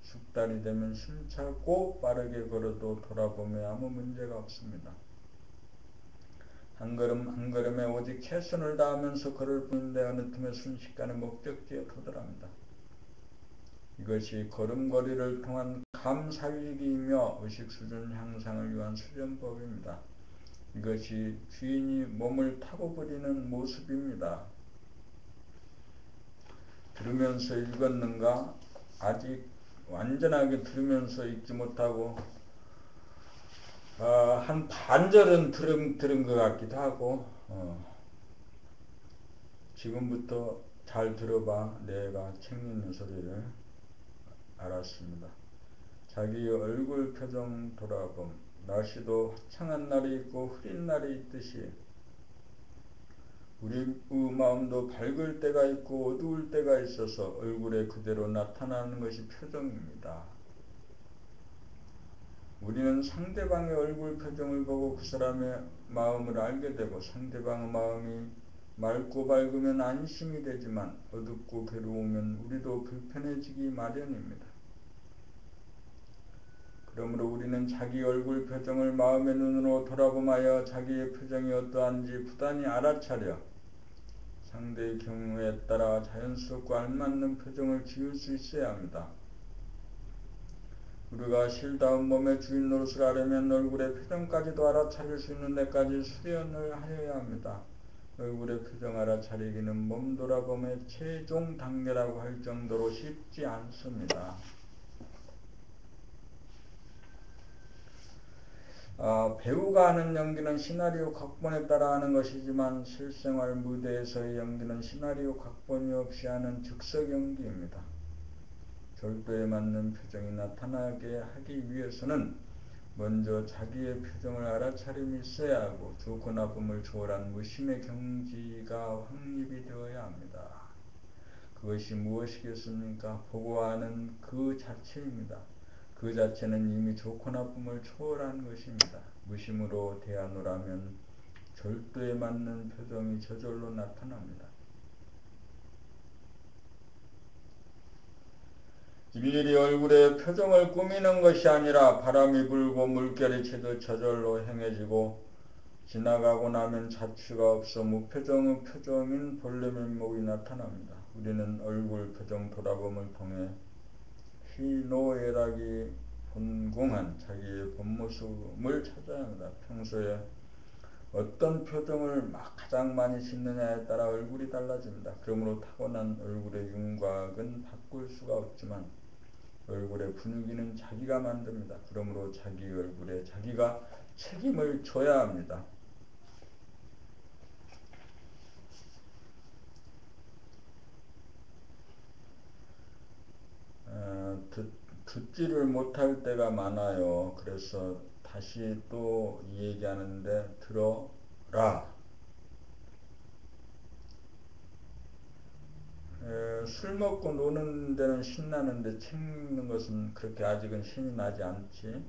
숙달이 되면 힘차고 빠르게 걸어도 돌아보면 아무 문제가 없습니다. 한 걸음 한 걸음에 오직 최선을 다하면서 걸을 뿐인데 어느 틈에 순식간에 목적지에 도달합니다. 이것이 걸음걸이를 통한 감 살리기이며 의식 수준 향상을 위한 수련법입니다. 이것이 주인이 몸을 타고 부리는 모습입니다. 들으면서 읽었는가? 아직 완전하게 들으면서 읽지 못하고 한 반절은 들은 것 같기도 하고 지금부터 잘 들어봐. 내가 책 읽는 소리를. 알았습니다. 자기 얼굴 표정 돌아봄. 날씨도 화창한 날이 있고 흐린 날이 있듯이 우리 마음도 밝을 때가 있고 어두울 때가 있어서 얼굴에 그대로 나타나는 것이 표정입니다. 우리는 상대방의 얼굴 표정을 보고 그 사람의 마음을 알게 되고 상대방의 마음이 맑고 밝으면 안심이 되지만 어둡고 괴로우면 우리도 불편해지기 마련입니다. 그러므로 우리는 자기 얼굴 표정을 마음의 눈으로 돌아보며 자기의 표정이 어떠한지 부단히 알아차려 상대의 경우에 따라 자연스럽고 알맞는 표정을 지을 수 있어야 합니다. 우리가 실다운 몸의 주인 노릇을 하려면 얼굴의 표정까지도 알아차릴 수 있는 데까지 수련을 하여야 합니다. 얼굴의 표정 알아차리기는 몸 돌아봄의 최종 단계라고 할 정도로 쉽지 않습니다. 배우가 하는 연기는 시나리오 각본에 따라 하는 것이지만 실생활 무대에서의 연기는 시나리오 각본이 없이 하는 즉석 연기입니다. 절도에 맞는 표정이 나타나게 하기 위해서는 먼저 자기의 표정을 알아차림이 있어야 하고 좋고 나쁨을 초월한 무심의 경지가 확립이 되어야 합니다. 그것이 무엇이겠습니까? 보고 아는 그 자체입니다. 그 자체는 이미 좋고 나쁨을 초월한 것입니다. 무심으로 대하노라면 절도에 맞는 표정이 저절로 나타납니다. 일일이 얼굴에 표정을 꾸미는 것이 아니라 바람이 불고 물결이 치듯 저절로 행해지고 지나가고 나면 자취가 없어 무표정의 표정인 본래 면목이 나타납니다. 우리는 얼굴 표정 돌아봄을 통해 희노애락이 혼공한 자기의 본모습을 찾아야 합니다. 평소에 어떤 표정을 가장 많이 짓느냐에 따라 얼굴이 달라집니다. 그러므로 타고난 얼굴의 윤곽은 바꿀 수가 없지만 얼굴의 분위기는 자기가 만듭니다. 그러므로 자기 얼굴에 자기가 책임을 져야 합니다. 듣지를 못할 때가 많아요. 그래서 다시 또 이 얘기하는데 들어라. 술 먹고 노는 데는 신나는데 책 읽는 것은 그렇게 아직은 신이 나지 않지.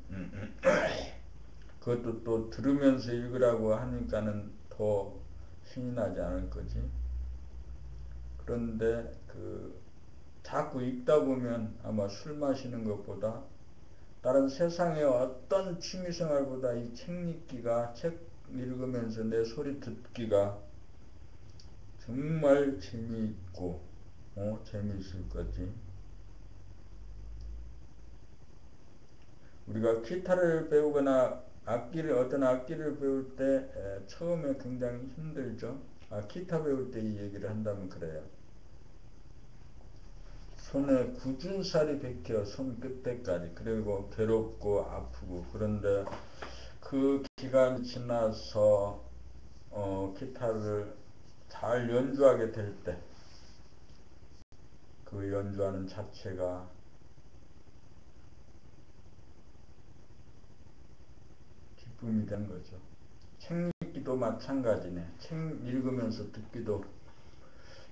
그것도 또 들으면서 읽으라고 하니까는 더 신이 나지 않을 거지. 그런데 자꾸 읽다 보면 아마 술 마시는 것보다 다른 세상의 어떤 취미생활보다 이 책 읽기가, 책 읽으면서 내 소리 듣기가 정말 재미있고 재미있을 거지. 우리가 기타를 배우거나 어떤 악기를 배울 때 처음에 굉장히 힘들죠. 기타 배울 때 이 얘기를 한다면 그래요. 손에 굳은 살이 박혀 손 끝에까지. 그리고 괴롭고 아프고. 그런데 그 그 기간이 지나서 기타를 잘 연주하게 될 때 그 연주하는 자체가 기쁨이 된 거죠. 책 읽기도 마찬가지네. 책 읽으면서 듣기도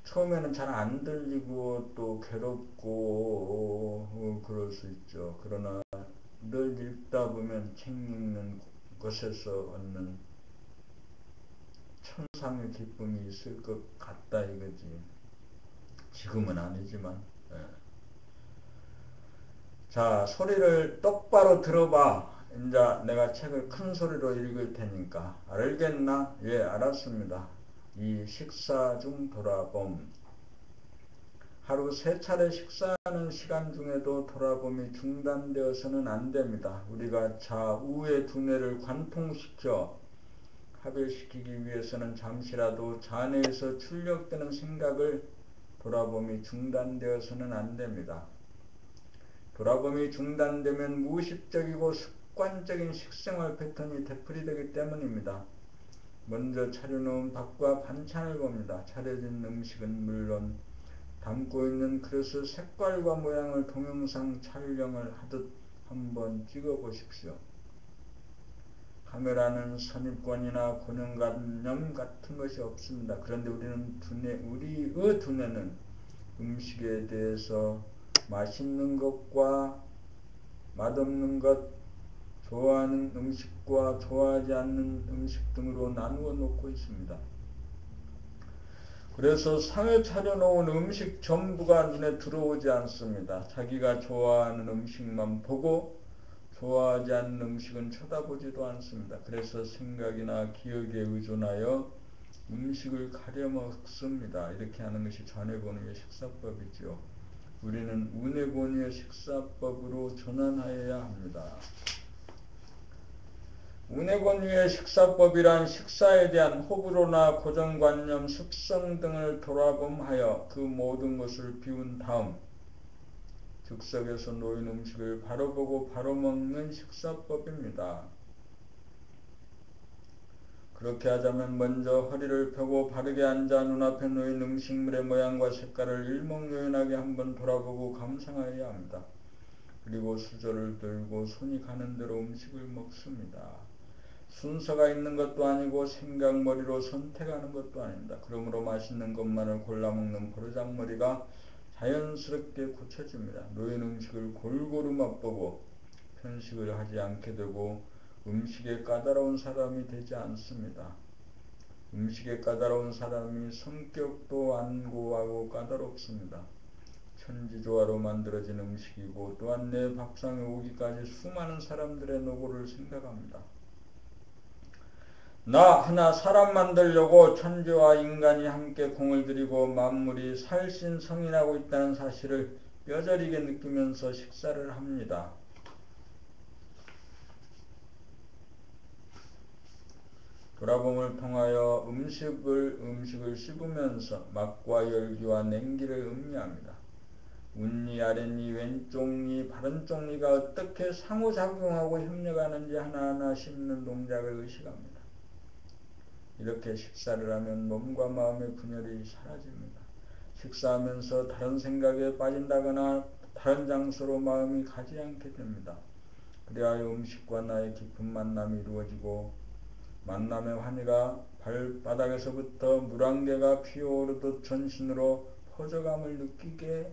처음에는 잘 안 들리고 또 괴롭고 그럴 수 있죠. 그러나 늘 읽다 보면 책 읽는 것에서 얻는 천상의 기쁨이 있을 것 같다 이거지. 지금은 아니지만. 예. 자, 소리를 똑바로 들어봐. 이제 내가 책을 큰 소리로 읽을 테니까. 알겠나? 예, 알았습니다. 이 식사 중 돌아봄. 하루 3차례 식사하는 시간 중에도 돌아봄이 중단되어서는 안 됩니다. 우리가 좌우의 두뇌를 관통시켜 합일시키기 위해서는 잠시라도 좌뇌에서 출력되는 생각을 돌아봄이 중단되어서는 안 됩니다. 돌아봄이 중단되면 무의식적이고 습관적인 식생활 패턴이 되풀이되기 때문입니다. 먼저 차려놓은 밥과 반찬을 봅니다. 차려진 음식은 물론 담고 있는 그릇의 색깔과 모양을 동영상 촬영을 하듯 한번 찍어보십시오. 카메라는 선입견이나 고정관념 같은 것이 없습니다. 그런데 우리의 두뇌는 음식에 대해서 맛있는 것과 맛없는 것, 좋아하는 음식과 좋아하지 않는 음식 등으로 나누어 놓고 있습니다. 그래서 상에 차려놓은 음식 전부가 눈에 들어오지 않습니다. 자기가 좋아하는 음식만 보고 좋아하지 않는 음식은 쳐다보지도 않습니다. 그래서 생각이나 기억에 의존하여 음식을 가려 먹습니다. 이렇게 하는 것이 좌뇌본위의 식사법이죠. 우리는 우뇌본위의 식사법으로 전환하여야 합니다. 우뇌본위의 식사법이란 식사에 대한 호불호나 고정관념, 습성 등을 돌아봄하여 그 모든 것을 비운 다음 즉석에서 놓인 음식을 바로 보고 바로 먹는 식사법입니다. 그렇게 하자면 먼저 허리를 펴고 바르게 앉아 눈앞에 놓인 음식물의 모양과 색깔을 일목요연하게 한번 돌아보고 감상해야 합니다. 그리고 수저를 들고 손이 가는 대로 음식을 먹습니다. 순서가 있는 것도 아니고 생각머리로 선택하는 것도 아닙니다. 그러므로 맛있는 것만을 골라 먹는 버르장머리가 자연스럽게 고쳐집니다. 놓인 음식을 골고루 맛보고 편식을 하지 않게 되고 음식에 까다로운 사람이 되지 않습니다. 음식에 까다로운 사람이 성격도 완고하고 까다롭습니다. 천지조화로 만들어진 음식이고 또한 내 밥상에 오기까지 수많은 사람들의 노고를 생각합니다. 나 하나 사람 만들려고 천지와 인간이 함께 공을 들이고 만물이 살신성인하고 있다는 사실을 뼈저리게 느끼면서 식사를 합니다. 돌아봄을 통하여 음식을 씹으면서 맛과 열기와 냉기를 음미합니다. 윗니, 아랫니, 왼쪽니, 바른쪽니가 어떻게 상호작용하고 협력하는지 하나하나 씹는 동작을 의식합니다. 이렇게 식사를 하면 몸과 마음의 분열이 사라집니다. 식사하면서 다른 생각에 빠진다거나 다른 장소로 마음이 가지 않게 됩니다. 그리하여 음식과 나의 깊은 만남이 이루어지고 만남의 환희가 발바닥에서부터 물안개가 피어오르듯 전신으로 포저감을 느끼게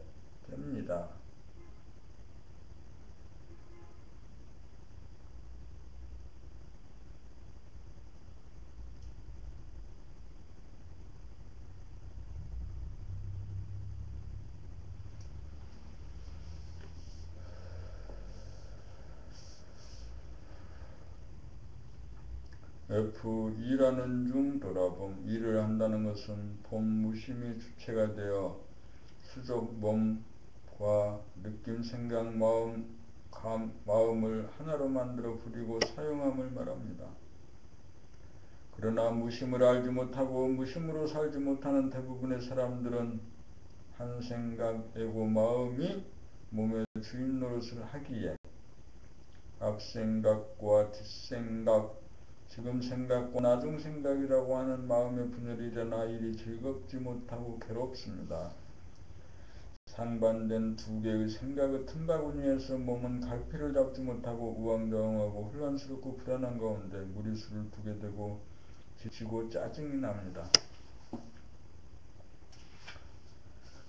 됩니다. F. 일하는 중 돌아봄. 일을 한다는 것은 본 무심이 주체가 되어 수족 몸과 느낌, 생각, 마음을 하나로 만들어 부리고 사용함을 말합니다. 그러나 무심을 알지 못하고 무심으로 살지 못하는 대부분의 사람들은 한 생각, 애고, 마음이 몸의 주인 노릇을 하기에 앞생각과 뒷생각, 지금 생각과 나중 생각이라고 하는 마음의 분열이 일어나 일이 즐겁지 못하고 괴롭습니다. 상반된 두 개의 생각의 틈바구니에서 몸은 갈피를 잡지 못하고 우왕좌왕하고 혼란스럽고 불안한 가운데 무리수를 두게 되고 지치고 짜증이 납니다.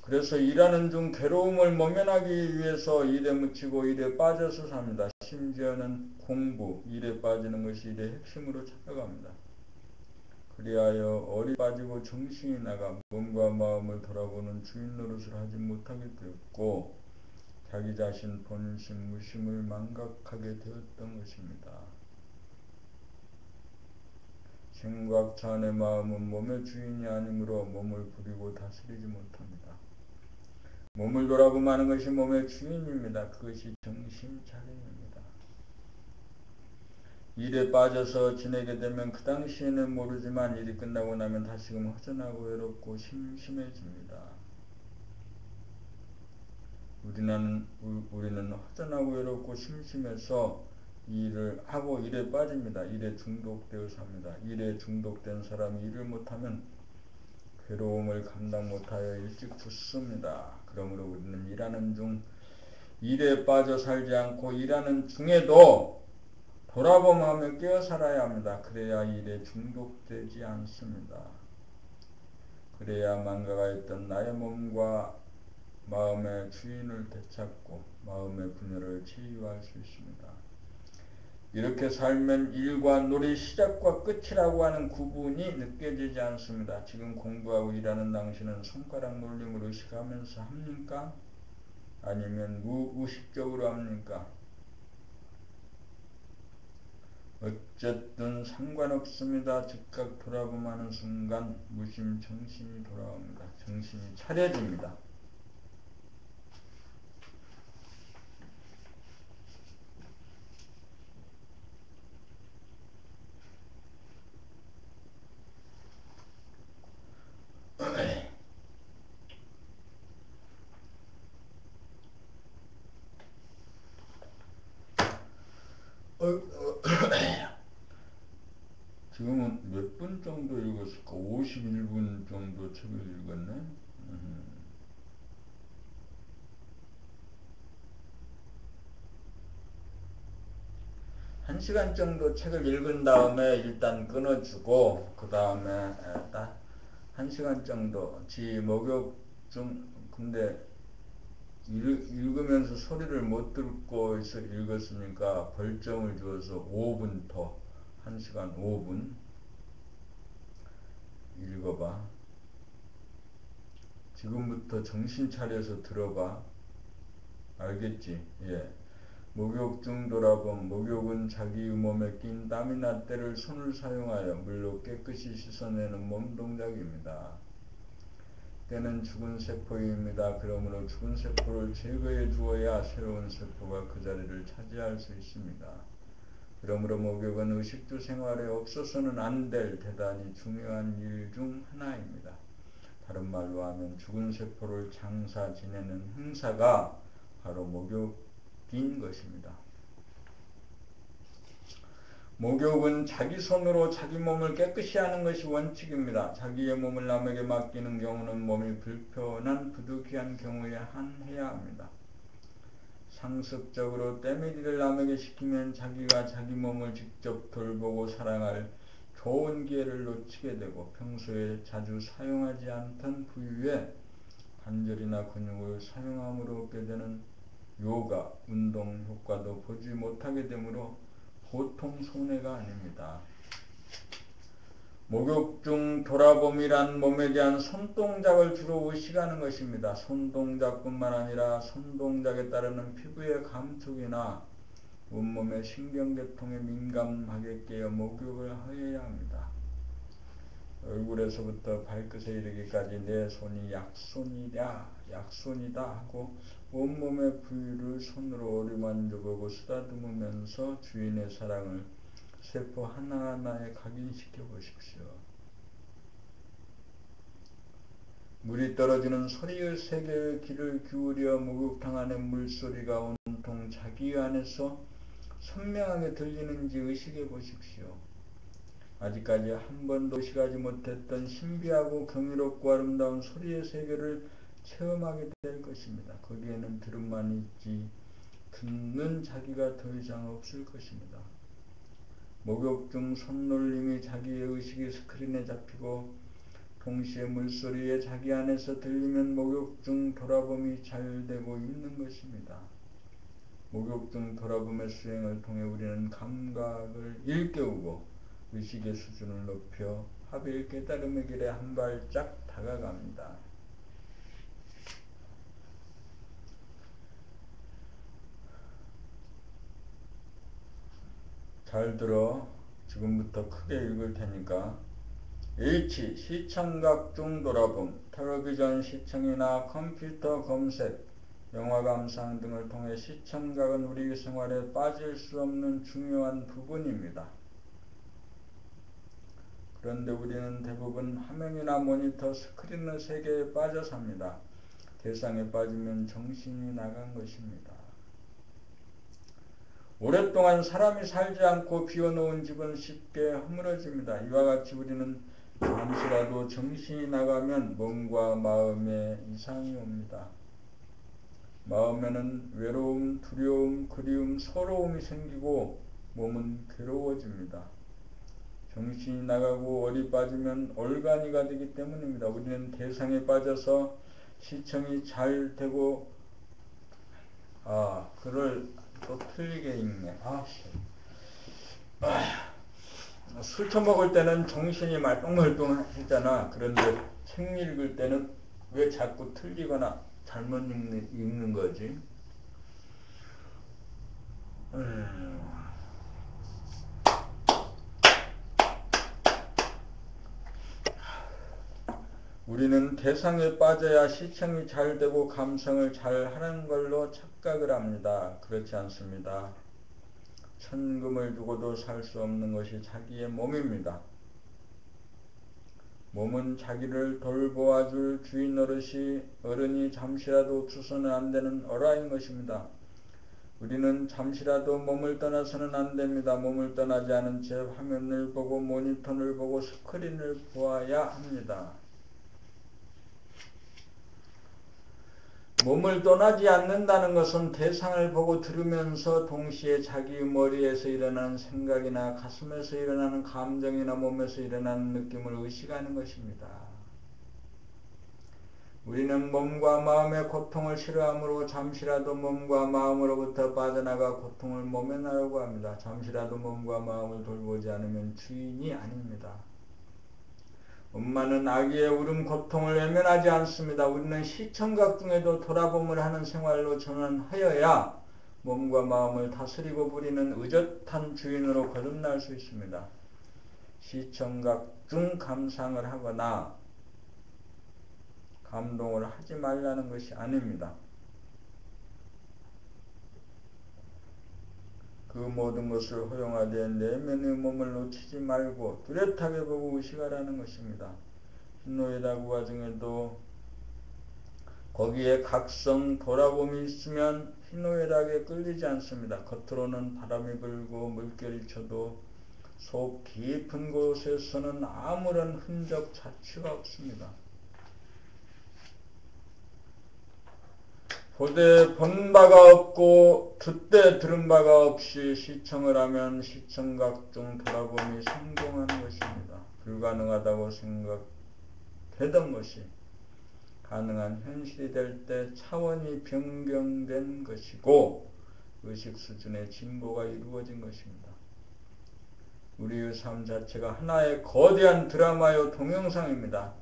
그래서 일하는 중 괴로움을 모면하기 위해서 일에 묻히고 일에 빠져서 삽니다. 심지어는 공부, 일에 빠지는 것이 일의 핵심으로 찾아갑니다. 그리하여 얼이 빠지고 정신이 나가 몸과 마음을 돌아보는 주인 노릇을 하지 못하게 되었고 자기 자신 본심 무심을 망각하게 되었던 것입니다. 생각찬의 마음은 몸의 주인이 아니므로 몸을 부리고 다스리지 못합니다. 몸을 돌아보면 하는 것이 몸의 주인입니다. 그것이 정신차림입니다. 일에 빠져서 지내게 되면 그 당시에는 모르지만 일이 끝나고 나면 다시금 허전하고 외롭고 심심해집니다. 우리는 허전하고 외롭고 심심해서 일을 하고 일에 빠집니다. 일에 중독되어 삽니다. 일에 중독된 사람이 일을 못하면 괴로움을 감당 못하여 일찍 죽습니다. 그러므로 우리는 일하는 중 일에 빠져 살지 않고 일하는 중에도 돌아보며 깨어 살아야 합니다. 그래야 일에 중독되지 않습니다. 그래야 망가가 있던 나의 몸과 마음의 주인을 되찾고 마음의 분열을 치유할 수 있습니다. 이렇게 살면 일과 놀이 시작과 끝이라고 하는 구분이 느껴지지 않습니다. 지금 공부하고 일하는 당신은 손가락 놀림을 의식하면서 합니까? 아니면 무의식적으로 합니까? 어쨌든 상관없습니다. 즉각 돌아보면 하는 순간 무심 정신이 돌아옵니다. 정신이 차려집니다. 지금은 몇 분 정도 읽었을까? 51분 정도 책을 읽었네. 1시간 정도 책을 읽은 다음에 일단 끊어주고 그 다음에 딱 1시간 정도 지 목욕 중 근데 읽으면서 소리를 못 듣고 있어 읽었으니까 벌점을 주어서 5분 더 1시간 5분 읽어봐. 지금부터 정신 차려서 들어봐. 알겠지? 예. 목욕 중 돌아봄. 목욕은 자기 몸에 낀 땀이나 때를 손을 사용하여 물로 깨끗이 씻어내는 몸 동작입니다. 때는 죽은 세포입니다. 그러므로 죽은 세포를 제거해 주어야 새로운 세포가 그 자리를 차지할 수 있습니다. 그러므로 목욕은 의식주 생활에 없어서는 안 될 대단히 중요한 일 중 하나입니다. 다른 말로 하면 죽은 세포를 장사 지내는 행사가 바로 목욕인 것입니다. 목욕은 자기 손으로 자기 몸을 깨끗이 하는 것이 원칙입니다. 자기의 몸을 남에게 맡기는 경우는 몸이 불편한 부득이한 경우에 한해야 합니다. 상습적으로 때밀 일을 남에게 시키면 자기가 자기 몸을 직접 돌보고 사랑할 좋은 기회를 놓치게 되고 평소에 자주 사용하지 않던 부위에 관절이나 근육을 사용함으로 얻게 되는 요가, 운동 효과도 보지 못하게 되므로 보통 손해가 아닙니다. 목욕 중 돌아봄이란 몸에 대한 손동작을 주로 의식하는 것입니다. 손동작뿐만 아니라 손동작에 따르는 피부의 감촉이나 온몸의 신경계통에 민감하게 깨어 목욕을 하여야 합니다. 얼굴에서부터 발끝에 이르기까지 내 손이 약손이다 하고 온몸의 부위를 손으로 어루만져보고 쓰다듬으면서 주인의 사랑을 세포 하나하나에 각인시켜 보십시오. 물이 떨어지는 소리의 세계의 귀를 기울여 목욕탕 안의 물소리가 온통 자기 안에서 선명하게 들리는지 의식해 보십시오. 아직까지 한 번도 의식하지 못했던 신비하고 경이롭고 아름다운 소리의 세계를 체험하게 될 것입니다. 거기에는 들음만 있지 듣는 자기가 더 이상 없을 것입니다. 목욕 중 손놀림이 자기의 의식이 스크린에 잡히고 동시에 물소리에 자기 안에서 들리면 목욕 중 돌아봄이 잘 되고 있는 것입니다. 목욕 중 돌아봄의 수행을 통해 우리는 감각을 일깨우고 의식의 수준을 높여 합일 깨달음의 길에 한 발짝 다가갑니다. 잘 들어. 지금부터 크게 읽을 테니까. H. 시청각 중 돌아봄. 텔레비전 시청이나 컴퓨터 검색, 영화 감상 등을 통해 시청각은 우리 생활에 빠질 수 없는 중요한 부분입니다. 그런데 우리는 대부분 화면이나 모니터, 스크린의 세계에 빠져 삽니다. 대상에 빠지면 정신이 나간 것입니다. 오랫동안 사람이 살지 않고 비워놓은 집은 쉽게 허물어집니다. 이와 같이 우리는 잠시라도 정신이 나가면 몸과 마음에 이상이 옵니다. 마음에는 외로움, 두려움, 그리움, 서러움이 생기고 몸은 괴로워집니다. 정신이 나가고 어디 빠지면 얼간이가 되기 때문입니다. 우리는 대상에 빠져서 시청이 잘 되고 글을 또 틀리게 읽네. 술 처먹을 때는 정신이 말똥말똥했잖아. 그런데 책 읽을 때는 왜 자꾸 틀리거나 잘못 읽는 거지? 우리는 대상에 빠져야 시청이 잘 되고 감성을 잘 하는 걸로 착각을 합니다. 그렇지 않습니다. 천금을 두고도 살 수 없는 것이 자기의 몸입니다. 몸은 자기를 돌보아줄 주인 어른이 잠시라도 없어서는 안 되는 어라인 것입니다. 우리는 잠시라도 몸을 떠나서는 안 됩니다. 몸을 떠나지 않은 채 화면을 보고 모니터를 보고 스크린을 보아야 합니다. 몸을 떠나지 않는다는 것은 대상을 보고 들으면서 동시에 자기 머리에서 일어나는 생각이나 가슴에서 일어나는 감정이나 몸에서 일어나는 느낌을 의식하는 것입니다. 우리는 몸과 마음의 고통을 싫어하므로 잠시라도 몸과 마음으로부터 빠져나가 고통을 모면하려고 합니다. 잠시라도 몸과 마음을 돌보지 않으면 주인이 아닙니다. 엄마는 아기의 울음 고통을 외면하지 않습니다. 우리는 시청각 중에도 돌아봄을 하는 생활로 전환하여야 몸과 마음을 다스리고 부리는 의젓한 주인으로 거듭날 수 있습니다. 시청각 중 감상을 하거나 감동을 하지 말라는 것이 아닙니다. 그 모든 것을 허용하되 내면의 몸을 놓치지 말고 뚜렷하게 보고 의식하라는 것입니다. 흰노예다구 과정에도 거기에 각성 돌아봄이 있으면 희노애락에 끌리지 않습니다. 겉으로는 바람이 불고 물결이 쳐도 속 깊은 곳에서는 아무런 흔적 자취가 없습니다. 보되 본 바가 없고 듣되 들은 바가 없이 시청을 하면 시청각 중 돌아봄이 성공하는 것입니다. 불가능하다고 생각되던 것이 가능한 현실이 될 때 차원이 변경된 것이고 의식 수준의 진보가 이루어진 것입니다. 우리의 삶 자체가 하나의 거대한 드라마요 동영상입니다.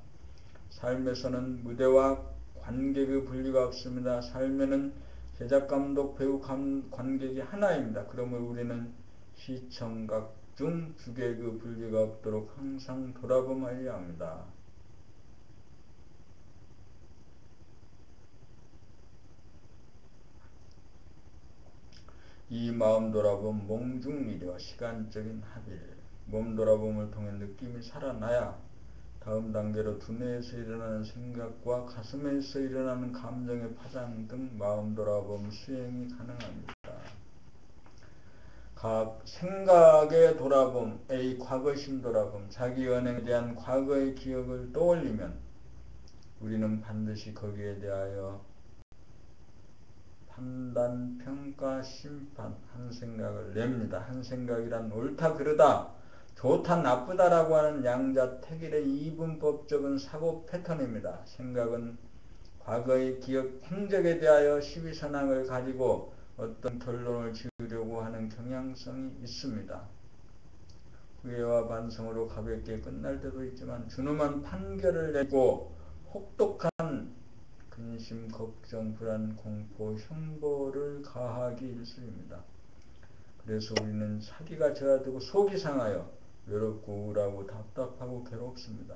삶에서는 무대와 관객의 분리가 없습니다. 삶에는 제작, 감독, 배우, 관객이 하나입니다. 그러므로 우리는 시청각 중 주객의 분리가 없도록 항상 돌아봄하여야 합니다. 이 마음 돌아봄 몽중미려 시간적인 합일, 몸 돌아봄을 통해 느낌이 살아나야 다음 단계로 두뇌에서 일어나는 생각과 가슴에서 일어나는 감정의 파장 등 마음 돌아봄 수행이 가능합니다. 각 생각의 돌아봄, A 과거심 돌아봄, 자기 연행에 대한 과거의 기억을 떠올리면 우리는 반드시 거기에 대하여 판단, 평가, 심판, 한 생각을 냅니다. 한 생각이란 옳다, 그르다, 좋다, 나쁘다라고 하는 양자택일의 이분법적인 사고 패턴입니다. 생각은 과거의 기억, 행적에 대하여 시비선항을 가지고 어떤 결론을 지으려고 하는 경향성이 있습니다. 후회와 반성으로 가볍게 끝날 때도 있지만 준엄한 판결을 내고 혹독한 근심, 걱정, 불안, 공포, 흉보를 가하기 일쑤입니다. 그래서 우리는 사기가 저하되고 속이 상하여 외롭고 우울하고 답답하고 괴롭습니다.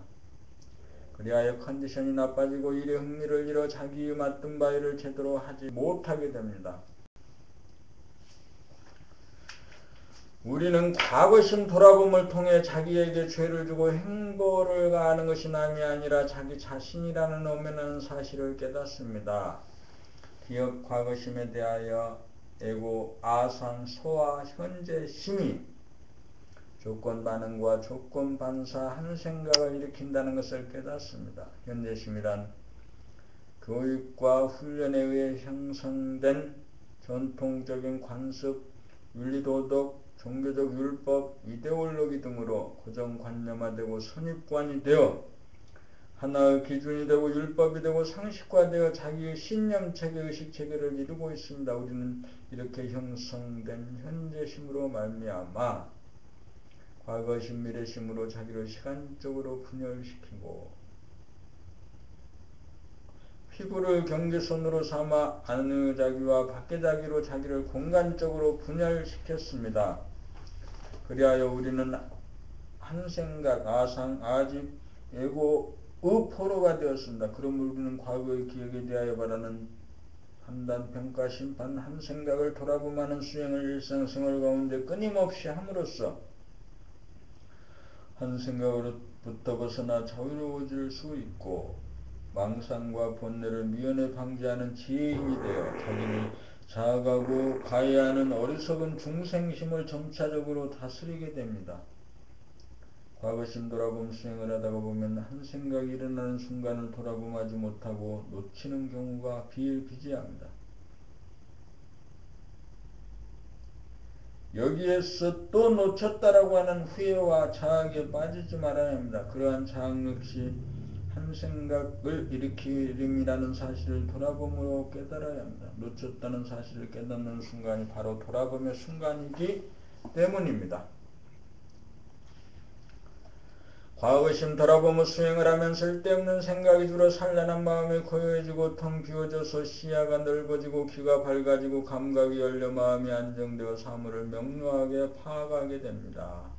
그리하여 컨디션이 나빠지고 일에 흥미를 잃어 자기의 맡은 바일을 제대로 하지 못하게 됩니다. 우리는 과거심 돌아봄을 통해 자기에게 죄를 주고 행보를 가하는 것이 남이 아니라 자기 자신이라는 엄연한 사실을 깨닫습니다. 기억 과거심에 대하여 에고, 아상, 소와 현재 심이 조건 반응과 조건 반사 한 생각을 일으킨다는 것을 깨닫습니다. 현재심이란 교육과 훈련에 의해 형성된 전통적인 관습, 윤리도덕, 종교적 율법, 이데올로기 등으로 고정관념화되고 선입관이 되어 하나의 기준이 되고 율법이 되고 상식화되어 자기의 신념체계, 의식체계를 이루고 있습니다. 우리는 이렇게 형성된 현재심으로 말미암아 과거심, 미래심으로 자기를 시간적으로 분열시키고 피부를 경계선으로 삼아 안의 자기와 밖의 자기로 자기를 공간적으로 분열시켰습니다. 그리하여 우리는 한 생각, 아상, 아집, 에고의 포로가 되었습니다. 그러므로 우리는 과거의 기억에 대하여 바라는 판단, 평가, 심판, 한 생각을 돌아보면은 수행을 일상생활 가운데 끊임없이 함으로써 한 생각으로부터 벗어나 자유로워질 수 있고 망상과 번뇌를 미연에 방지하는 지혜의 힘이 되어 자기를 자각하고 가해하는 어리석은 중생심을 점차적으로 다스리게 됩니다. 과거심 돌아봄 수행을 하다가 보면 한 생각이 일어나는 순간을 돌아봄하지 못하고 놓치는 경우가 비일비재합니다. 여기에서 또 놓쳤다라고 하는 후회와 자학에 빠지지 말아야 합니다. 그러한 자학 역시 한 생각을 일으키림이라는 사실을 돌아봄으로 깨달아야 합니다. 놓쳤다는 사실을 깨닫는 순간이 바로 돌아봄의 순간이기 때문입니다. 과거심 돌아보며 수행을 하면 쓸데없는 생각이 줄어 산란한 마음이 고요해지고 텅 비워져서 시야가 넓어지고 귀가 밝아지고 감각이 열려 마음이 안정되어 사물을 명료하게 파악하게 됩니다.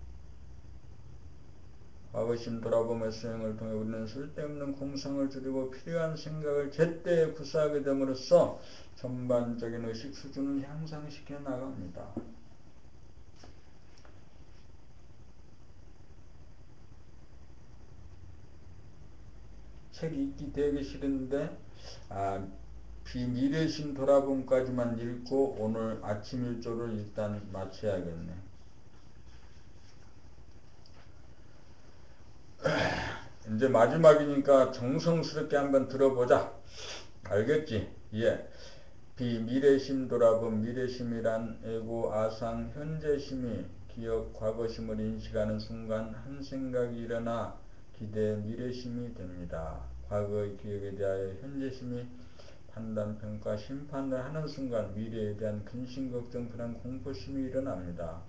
과거심 돌아보며 수행을 통해 우리는 쓸데없는 공상을 줄이고 필요한 생각을 제때에 구사하게 됨으로써 전반적인 의식 수준을 향상시켜 나갑니다. 책 읽기 되게 싫은데 비미래심 돌아봄까지만 읽고 오늘 아침 일조를 일단 마쳐야겠네. 이제 마지막이니까 정성스럽게 한번 들어보자. 알겠지? 예. 비미래심 돌아봄, 미래심이란 에고, 아상, 현재심이 기억, 과거심을 인식하는 순간 한 생각이 일어나 기대, 미래심이 됩니다. 과거의 기억에 대하여 현재심이 판단, 평가, 심판을 하는 순간 미래에 대한 근심, 걱정, 불안, 공포심이 일어납니다.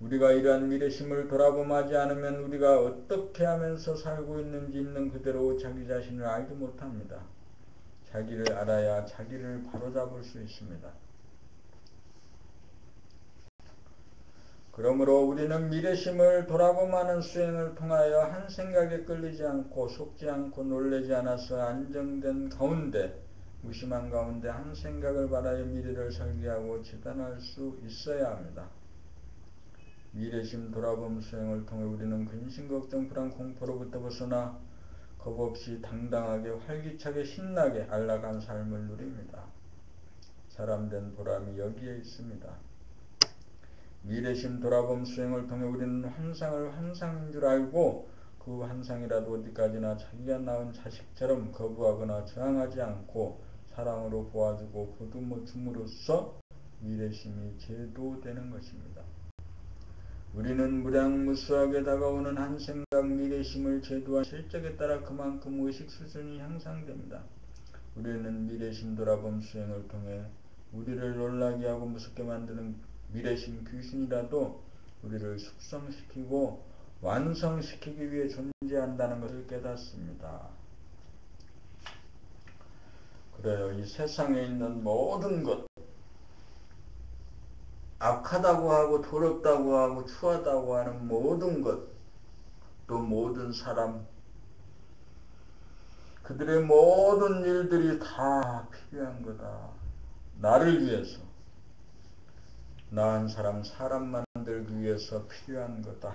우리가 이러한 미래심을 돌아봄하지 않으면 우리가 어떻게 하면서 살고 있는지 있는 그대로 자기 자신을 알지 못합니다. 자기를 알아야 자기를 바로잡을 수 있습니다. 그러므로 우리는 미래심을 돌아봄하는 수행을 통하여 한 생각에 끌리지 않고 속지 않고 놀라지 않아서 안정된 가운데 무심한 가운데 한 생각을 바라여 미래를 설계하고 재단할 수 있어야 합니다. 미래심 돌아봄 수행을 통해 우리는 근심, 걱정, 불안, 공포로부터 벗어나 겁없이 당당하게 활기차게 신나게 안락한 삶을 누립니다. 사람된 보람이 여기에 있습니다. 미래심 돌아봄 수행을 통해 우리는 환상을 환상인 줄 알고 그 환상이라도 어디까지나 자기가 낳은 자식처럼 거부하거나 저항하지 않고 사랑으로 보아주고 보듬어 줌으로써 미래심이 제도되는 것입니다. 우리는 무량무수하게 다가오는 한 생각 미래심을 제도한 실적에 따라 그만큼 의식 수준이 향상됩니다. 우리는 미래심 돌아봄 수행을 통해 우리를 놀라게 하고 무섭게 만드는 미래심 귀신이라도 우리를 숙성시키고 완성시키기 위해 존재한다는 것을 깨닫습니다. 그래요. 이 세상에 있는 모든 것, 악하다고 하고 더럽다고 하고 추하다고 하는 모든 것, 또 모든 사람, 그들의 모든 일들이 다 필요한 거다. 나를 위해서, 나 한 사람 만들기 위해서 필요한 거다.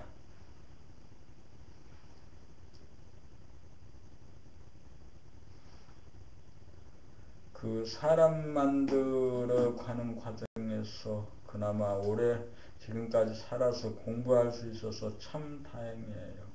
그 사람 만들어 가는 과정에서 그나마 오래 지금까지 살아서 공부할 수 있어서 참 다행이에요.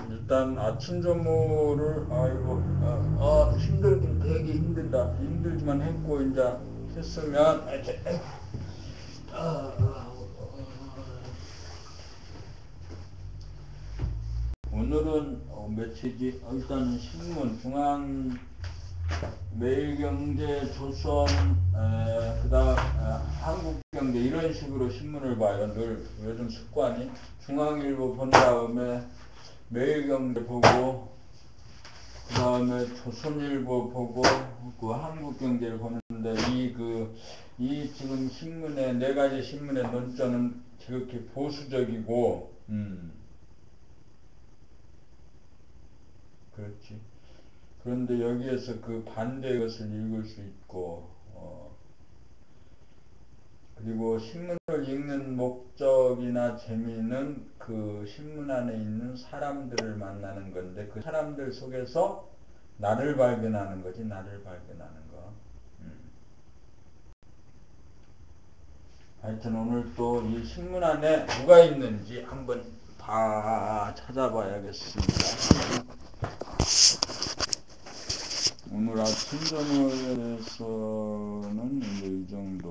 일단 아침 점호를 힘들긴 되게 힘들지만 했고 이제 했으면 오늘은 며칠이지? 일단은 신문 중앙 매일경제 조선 그다음 한국경제 이런 식으로 신문을 봐요. 늘 요즘 습관이 중앙일보 본 다음에 매일경제 보고 그 다음에 조선일보 보고 그 한국경제를 보는데 이 지금 신문의 네 가지 신문의 논조는 지극히 보수적이고 그렇지. 그런데 여기에서 그 반대의 것을 읽을 수 있고 그리고 신문을 읽는 목적이나 재미는 그 신문 안에 있는 사람들을 만나는 건데 그 사람들 속에서 나를 발견하는 거지. 나를 발견하는 거. 하여튼 오늘 또 이 신문 안에 누가 있는지 한번 다 찾아봐야겠습니다. 오늘 아침 점호에서는 이제 이 정도.